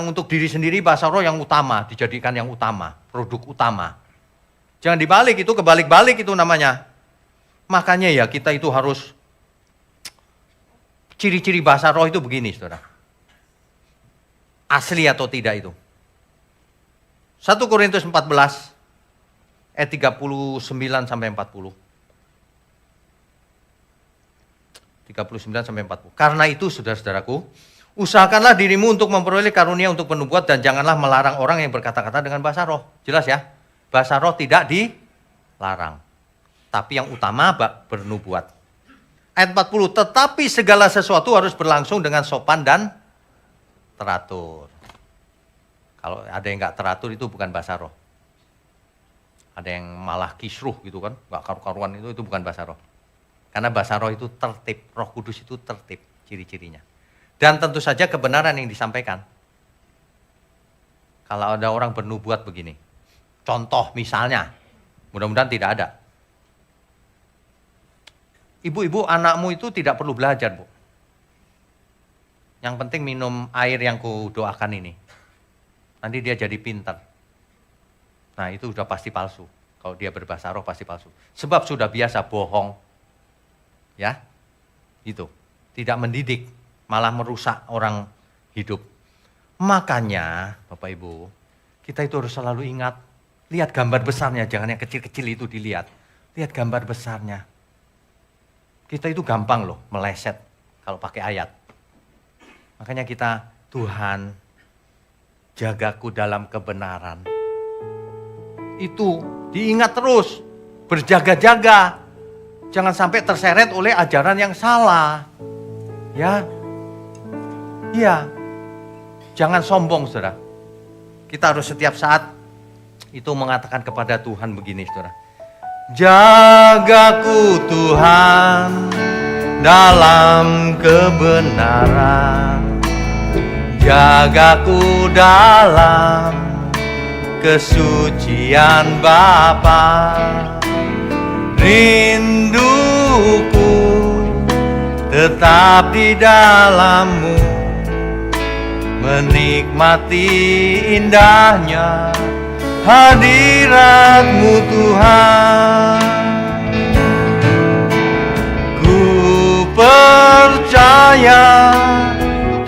untuk diri sendiri bahasa roh yang utama, dijadikan yang utama, produk utama. Jangan dibalik, itu kebalik-balik itu namanya. Makanya ya kita itu harus, ciri-ciri bahasa roh itu begini saudara. Asli atau tidak itu. 1 Korintus 14 ayat 39 sampai 40. 39 sampai 40. Karena itu saudara-saudaraku, usahakanlah dirimu untuk memperoleh karunia untuk penubuat dan janganlah melarang orang yang berkata-kata dengan bahasa roh. Jelas ya? Bahasa roh tidak dilarang. Tapi yang utama bernubuat. Ayat 40, tetapi segala sesuatu harus berlangsung dengan sopan dan teratur. Kalau ada yang nggak teratur itu bukan bahasa roh. Ada yang malah kisruh gitu kan, nggak karu-karuan itu bukan bahasa roh. Karena bahasa roh itu tertib, Roh Kudus itu tertib ciri-cirinya. Dan tentu saja kebenaran yang disampaikan. Kalau ada orang bernubuat begini, contoh misalnya, mudah-mudahan tidak ada. Ibu-ibu, anakmu itu tidak perlu belajar, Bu. Yang penting minum air yang kudoakan ini. Nanti dia jadi pintar. Nah itu sudah pasti palsu. Kalau dia berbahasa roh pasti palsu. Sebab sudah biasa bohong. Ya, itu tidak mendidik, malah merusak orang hidup. Makanya, Bapak Ibu, kita itu harus selalu ingat, lihat gambar besarnya, jangan yang kecil-kecil itu dilihat. Lihat gambar besarnya. Kita itu gampang loh meleset kalau pakai ayat. Makanya kita, Tuhan, jagaku dalam kebenaran. Itu diingat terus, berjaga-jaga. Jangan sampai terseret oleh ajaran yang salah. Ya. Iya. Jangan sombong, saudara. Kita harus setiap saat itu mengatakan kepada Tuhan begini, saudara. Jagaku Tuhan dalam kebenaran. Jagaku dalam kesucian Bapa. Rinduku tetap di dalam-Mu, menikmati indahnya hadirat-Mu Tuhan. Ku percaya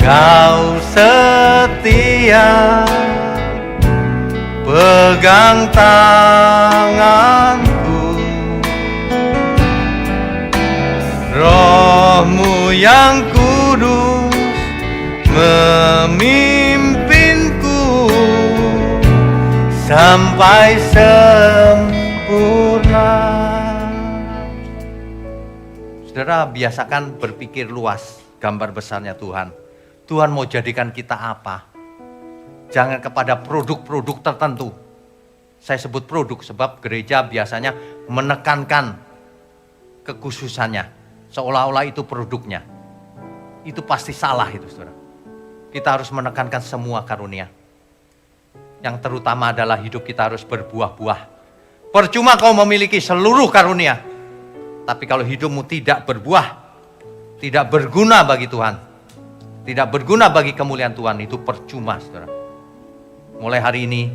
Kau setia, pegang tanganku. Roh-Mu yang kudus memimpinku sampai sempurna. Saudara, biasakan berpikir luas gambar besarnya Tuhan. Tuhan mau jadikan kita apa? Jangan kepada produk-produk tertentu. Saya sebut produk sebab gereja biasanya menekankan kekhususannya. Seolah-olah itu produknya. Itu pasti salah itu, saudara. Kita harus menekankan semua karunia. Yang terutama adalah hidup kita harus berbuah-buah. Percuma kau memiliki seluruh karunia, tapi kalau hidupmu tidak berbuah, tidak berguna bagi Tuhan, tidak berguna bagi kemuliaan Tuhan, itu percuma, saudara. Mulai hari ini,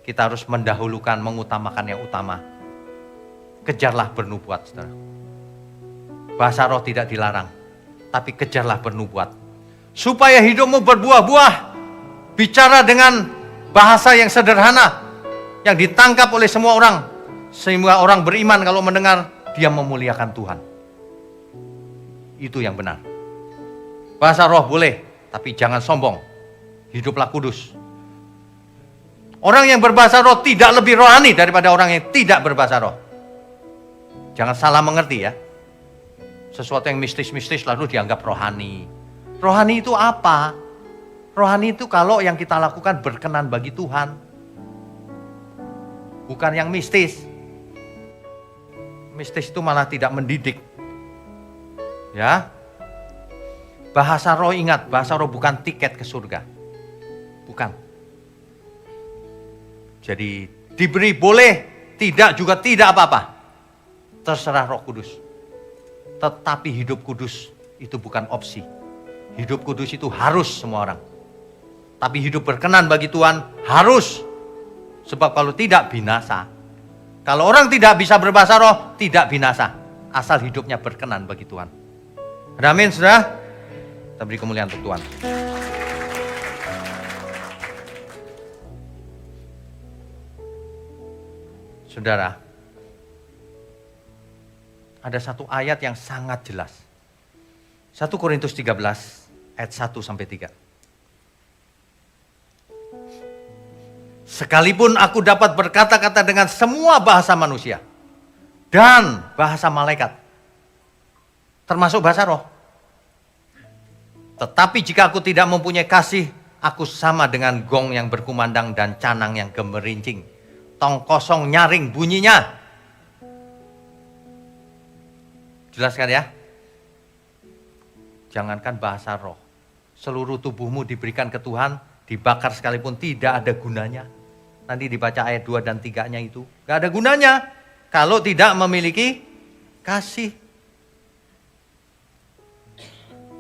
kita harus mendahulukan, mengutamakan yang utama. Kejarlah bernubuat, saudara. Bahasa roh tidak dilarang, tapi kejarlah bernubuat. Supaya hidupmu berbuah-buah, bicara dengan bahasa yang sederhana, yang ditangkap oleh semua orang. Sehingga orang beriman kalau mendengar, dia memuliakan Tuhan. Itu yang benar. Bahasa roh boleh, tapi jangan sombong. Hiduplah kudus. Orang yang berbahasa roh tidak lebih rohani daripada orang yang tidak berbahasa roh. Jangan salah mengerti ya. Sesuatu yang mistis-mistis lalu dianggap rohani. Rohani itu apa? Rohani itu kalau yang kita lakukan berkenan bagi Tuhan. Bukan yang mistis. Mistis itu malah tidak mendidik. Ya. Bahasa roh, ingat, bahasa roh bukan tiket ke surga. Bukan. Jadi diberi boleh, tidak juga tidak apa-apa. Terserah Roh Kudus. Tetapi hidup kudus itu bukan opsi. Hidup kudus itu harus semua orang. Tapi hidup berkenan bagi Tuhan harus. Sebab kalau tidak binasa. Kalau orang tidak bisa berbahasa roh, tidak binasa. Asal hidupnya berkenan bagi Tuhan. Amin, saudara. Kita beri kemuliaan untuk Tuhan. Saudara, ada satu ayat yang sangat jelas. 1 Korintus 13 ayat 1 sampai 3. Sekalipun aku dapat berkata-kata dengan semua bahasa manusia dan bahasa malaikat, termasuk bahasa roh. Tetapi jika aku tidak mempunyai kasih, aku sama dengan gong yang berkumandang dan canang yang gemerincing. Tong kosong nyaring bunyinya. Jelaskan ya. Jangankan bahasa roh. Seluruh tubuhmu diberikan ke Tuhan, dibakar sekalipun tidak ada gunanya. Nanti dibaca ayat 2 dan 3-nya itu. Gak ada gunanya kalau tidak memiliki kasih.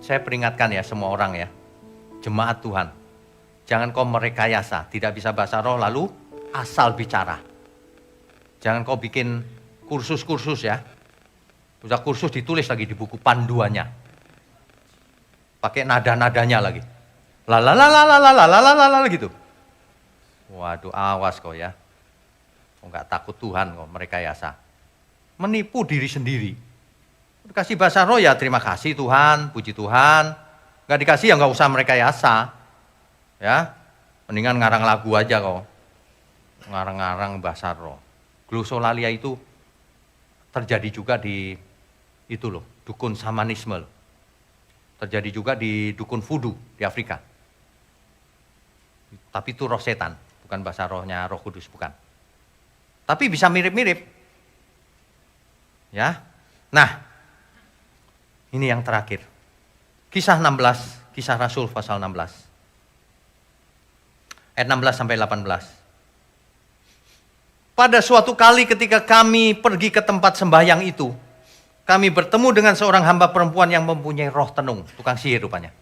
Saya peringatkan ya semua orang ya, jemaat Tuhan. Jangan kau merekayasa, tidak bisa bahasa roh lalu asal bicara. Jangan kau bikin kursus-kursus ya. Udah kursus ditulis lagi di buku panduannya. Pakai nada-nadanya lagi. Lalalalalalalalalala gitu. Waduh, awas kau ya. Kau nggak takut Tuhan kau merekayasa. Menipu diri sendiri. Dikasih bahasa roh ya terima kasih Tuhan, puji Tuhan. Nggak dikasih ya nggak usah merekayasa. Ya, mendingan ngarang lagu aja kau. Ngarang-ngarang bahasa roh. Glosolalia itu terjadi juga di itu loh, dukun samanisme loh. Terjadi juga di dukun voodoo di Afrika. Tapi itu roh setan, bukan bahasa rohnya Roh Kudus, bukan. Tapi bisa mirip-mirip. Ya. Nah, ini yang terakhir. Kisah 16, Kisah Rasul pasal 16. Ayat 16 sampai 18. Pada suatu kali ketika kami pergi ke tempat sembahyang itu, kami bertemu dengan seorang hamba perempuan yang mempunyai roh tenung. Tukang sihir rupanya.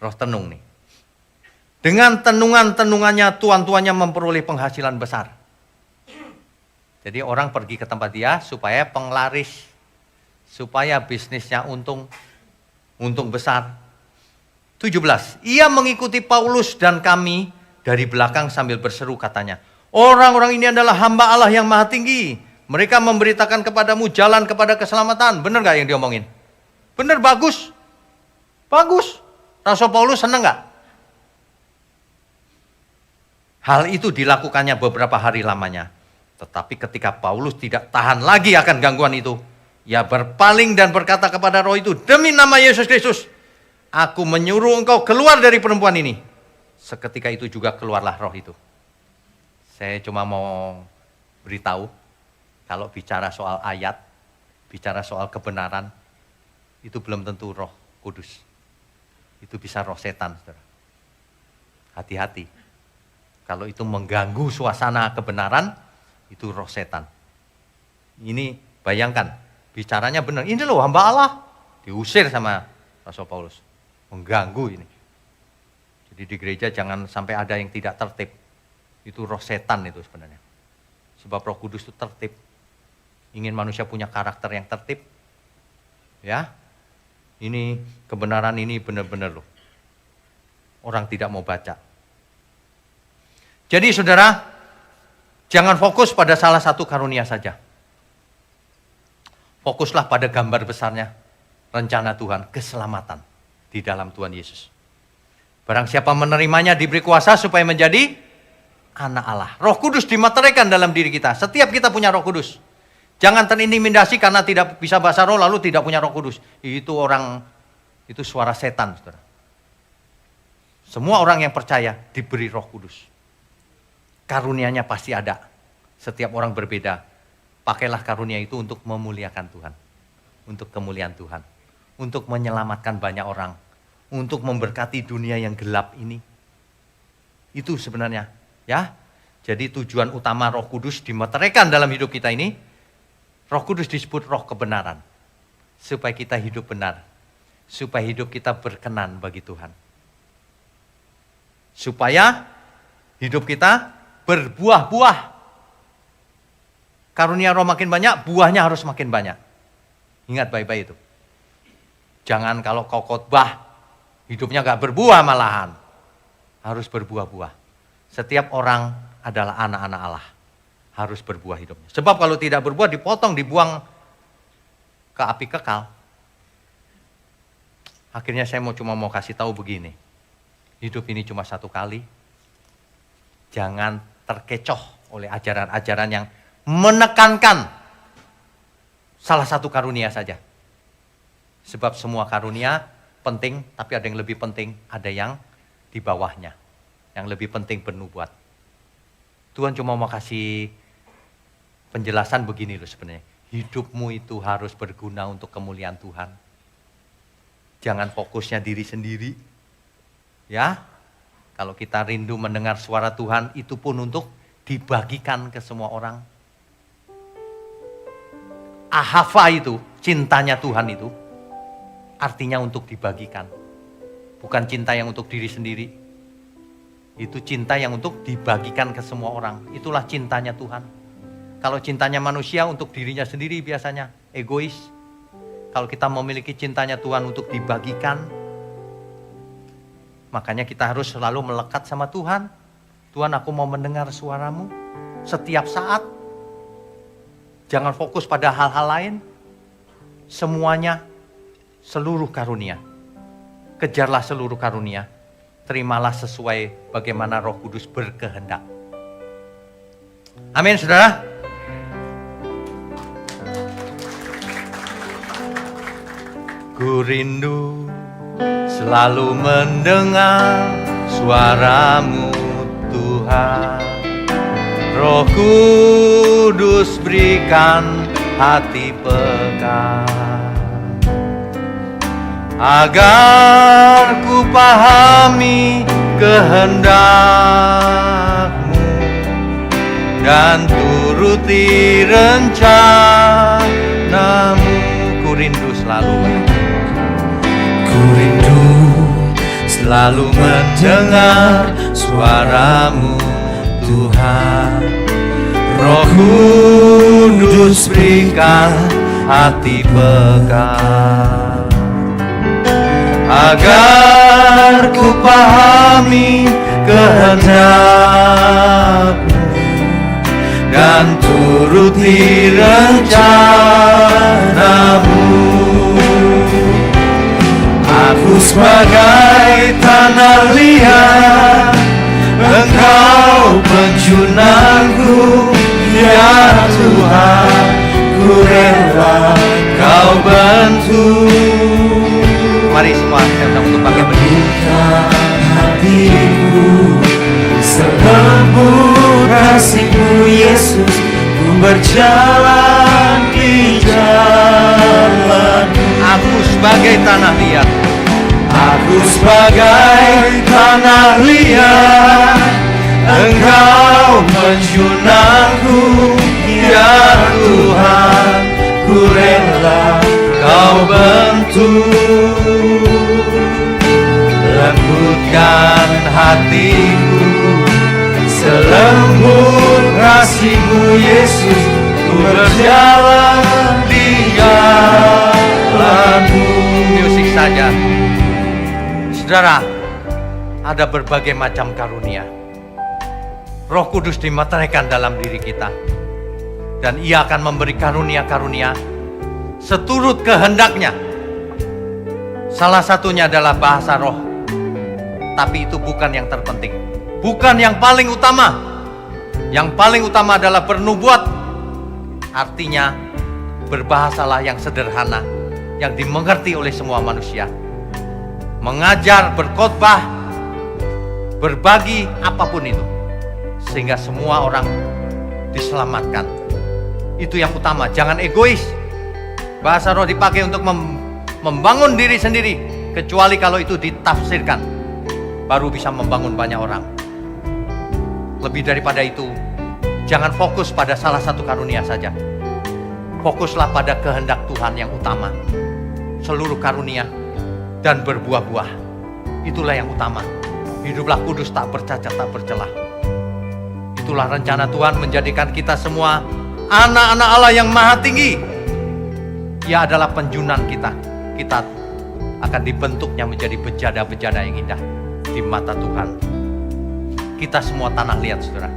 Roh tenung nih. Dengan tenungan-tenungannya tuan-tuannya memperoleh penghasilan besar. Jadi orang pergi ke tempat dia supaya penglaris. Supaya bisnisnya untung besar. 17. Ia mengikuti Paulus dan kami dari belakang sambil berseru katanya, orang-orang ini adalah hamba Allah yang maha tinggi. Mereka memberitakan kepadamu jalan kepada keselamatan. Benar gak yang diomongin? Benar, bagus. Bagus. Rasul Paulus senang gak? Hal itu dilakukannya beberapa hari lamanya. Tetapi ketika Paulus tidak tahan lagi akan gangguan itu, ia berpaling dan berkata kepada roh itu, demi nama Yesus Kristus, aku menyuruh engkau keluar dari perempuan ini. Seketika itu juga keluarlah roh itu. Saya cuma mau beritahu, kalau bicara soal ayat, bicara soal kebenaran, itu belum tentu Roh Kudus. Itu bisa roh setan, saudara. Hati-hati. Kalau itu mengganggu suasana kebenaran, itu roh setan. Ini bayangkan, bicaranya benar. Ini loh hamba Allah. Diusir sama Rasul Paulus. Mengganggu ini. Jadi di gereja jangan sampai ada yang tidak tertib. Itu roh setan itu sebenarnya. Sebab Roh Kudus itu tertib. Ingin manusia punya karakter yang tertib. Ya. Ini kebenaran ini benar-benar loh. Orang tidak mau baca. Jadi saudara, jangan fokus pada salah satu karunia saja. Fokuslah pada gambar besarnya. Rencana Tuhan, keselamatan di dalam Tuhan Yesus. Barang siapa menerimanya diberi kuasa supaya menjadi anak Allah. Roh Kudus dimeteraikan dalam diri kita. Setiap kita punya Roh Kudus. Jangan terintimidasi karena tidak bisa bahasa roh lalu tidak punya Roh Kudus. Itu suara setan, saudara. Semua orang yang percaya diberi Roh Kudus. Karunia-Nya pasti ada. Setiap orang berbeda. Pakailah karunia itu untuk memuliakan Tuhan. Untuk kemuliaan Tuhan. Untuk menyelamatkan banyak orang. Untuk memberkati dunia yang gelap ini. Itu sebenarnya, ya. Jadi tujuan utama Roh Kudus dimeteraikan dalam hidup kita ini. Roh Kudus disebut roh kebenaran. Supaya kita hidup benar. Supaya hidup kita berkenan bagi Tuhan. Supaya hidup kita berbuah-buah. Karunia roh makin banyak, buahnya harus makin banyak. Ingat baik-baik itu. Jangan kalau kau khotbah, hidupnya gak berbuah malahan. Harus berbuah-buah. Setiap orang adalah anak-anak Allah. Harus berbuah hidupnya. Sebab kalau tidak berbuah, dipotong, dibuang ke api kekal. Akhirnya saya cuma mau kasih tahu begini. Hidup ini cuma satu kali. Jangan terkecoh oleh ajaran-ajaran yang menekankan salah satu karunia saja. Sebab semua karunia penting, tapi ada yang lebih penting, ada yang di bawahnya. Yang lebih penting bernubuat. Tuhan cuma mau kasih penjelasan begini loh sebenarnya. Hidupmu itu harus berguna untuk kemuliaan Tuhan. Jangan fokusnya diri sendiri. Ya, kalau kita rindu mendengar suara Tuhan, itu pun untuk dibagikan ke semua orang. Ahava itu, cintanya Tuhan itu, artinya untuk dibagikan. Bukan cinta yang untuk diri sendiri. Itu cinta yang untuk dibagikan ke semua orang. Itulah cintanya Tuhan. Kalau cintanya manusia untuk dirinya sendiri biasanya egois. Kalau kita memiliki cintanya Tuhan untuk dibagikan, makanya kita harus selalu melekat sama Tuhan. Tuhan, aku mau mendengar suaramu setiap saat. Jangan fokus pada hal-hal lain. Semuanya, seluruh karunia. Kejarlah seluruh karunia. Terimalah sesuai bagaimana Roh Kudus berkehendak. Amin, saudara. Ku rindu selalu mendengar suaramu Tuhan. Roh Kudus berikan hati peka, agar ku pahami kehendak-Mu dan turuti rencana-Mu. Ku rindu selalu mendengar suara-Mu Tuhan. Roh Kudus berikan hati peka, agar ku pahami kehendak-Mu dan turuti rencana-Mu. Aku sebagai tanah liat, Engkau penjunanku, ya Tuhan, ku rela Kau bentuk. Mari semua kita untuk pakai berdiri. Hatiku selembut kasih-Mu Yesus, ku berjalan di jalan-Mu. Aku sebagai tanah liat, aku sebagai tanah liat, Engkau menjunanku, ya Tuhan, ku rela Kau bentuk. Lembutkan hatiku selembut kasih-Mu Yesus, ku berjalan di jalan-Mu. Musik saja. Saudara, ada berbagai macam karunia. Roh Kudus dimeteraikan dalam diri kita. Dan Ia akan memberi karunia-karunia seturut kehendaknya. Salah satunya adalah bahasa roh. Tapi itu bukan yang terpenting. Bukan yang paling utama. Yang paling utama adalah bernubuat. Artinya berbahasalah yang sederhana, yang dimengerti oleh semua manusia. Mengajar, berkhotbah, berbagi, apapun itu, sehingga semua orang diselamatkan. Itu yang utama, jangan egois. Bahasa roh dipakai untuk membangun diri sendiri, kecuali kalau itu ditafsirkan, baru bisa membangun banyak orang. Lebih daripada itu, jangan fokus pada salah satu karunia saja. Fokuslah pada kehendak Tuhan yang utama. Seluruh karunia dan berbuah-buah, itulah yang utama. Hiduplah kudus, tak bercacat, tak bercelah. Itulah rencana Tuhan menjadikan kita semua anak-anak Allah yang maha tinggi. Ia adalah penjunan kita. Kita akan dibentuknya menjadi bejada-bejada yang indah di mata Tuhan. Kita semua tanah liat, saudara.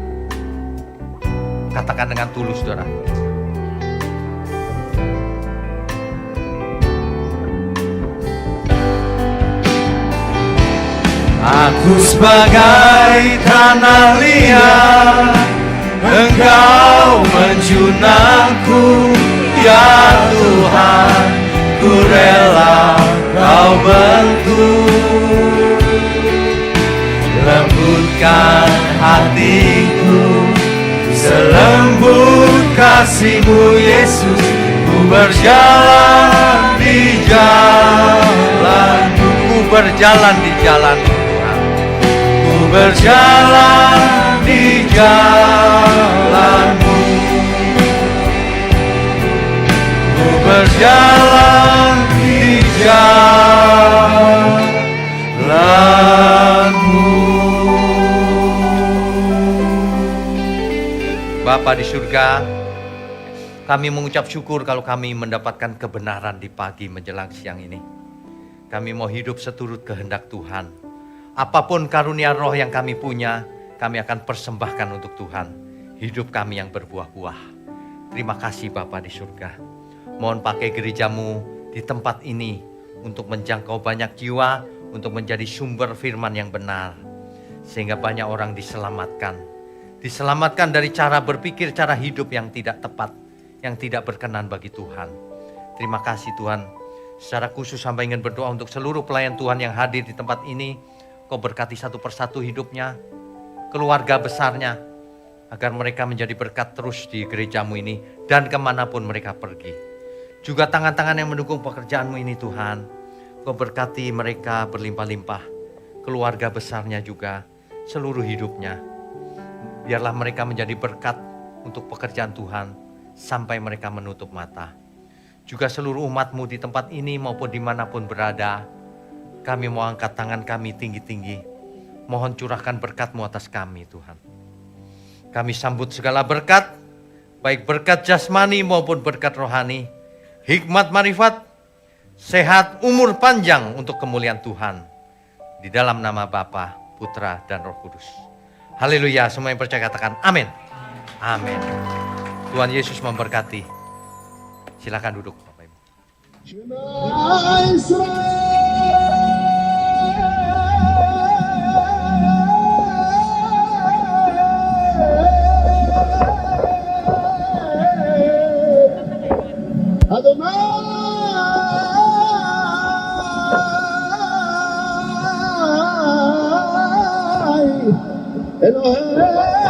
Katakan dengan tulus, saudara. Aku sebagai tanah liat, Engkau menjunanku, ya Tuhan, ku rela Kau bentuk. Lembutkan hatiku, selembut kasih-Mu Yesus. Ku berjalan di jalan-Mu, ku berjalan di jalan-Mu Tuhan. Ku berjalan di jalan-Mu, ku berjalan di jalan-Mu. Bapa di surga, kami mengucap syukur kalau kami mendapatkan kebenaran di pagi menjelang siang ini. Kami mau hidup seturut kehendak Tuhan. Apapun karunia roh yang kami punya, kami akan persembahkan untuk Tuhan. Hidup kami yang berbuah-buah. Terima kasih Bapa di surga. Mohon pakai gereja-Mu di tempat ini untuk menjangkau banyak jiwa, untuk menjadi sumber firman yang benar. Sehingga banyak orang diselamatkan. Diselamatkan dari cara berpikir, cara hidup yang tidak tepat, yang tidak berkenan bagi Tuhan. Terima kasih Tuhan. Secara khusus hamba ingin berdoa untuk seluruh pelayan Tuhan yang hadir di tempat ini. Kau berkati satu persatu hidupnya, keluarga besarnya, agar mereka menjadi berkat terus di gereja-Mu ini dan kemanapun mereka pergi. Juga tangan-tangan yang mendukung pekerjaan-Mu ini Tuhan. Kau berkati mereka berlimpah-limpah, keluarga besarnya juga, seluruh hidupnya. Biarlah mereka menjadi berkat untuk pekerjaan Tuhan sampai mereka menutup mata. Juga seluruh umat-Mu di tempat ini maupun dimanapun berada, kami mau angkat tangan kami tinggi-tinggi. Mohon curahkan berkat-Mu atas kami Tuhan. Kami sambut segala berkat, baik berkat jasmani maupun berkat rohani, hikmat marifat, sehat, umur panjang untuk kemuliaan Tuhan. Di dalam nama Bapa, Putra, dan Roh Kudus. Haleluya, semua yang percaya katakan amin. Amin. Tuhan Yesus memberkati. Silakan duduk Bapak Ibu. Adonai, Elohim.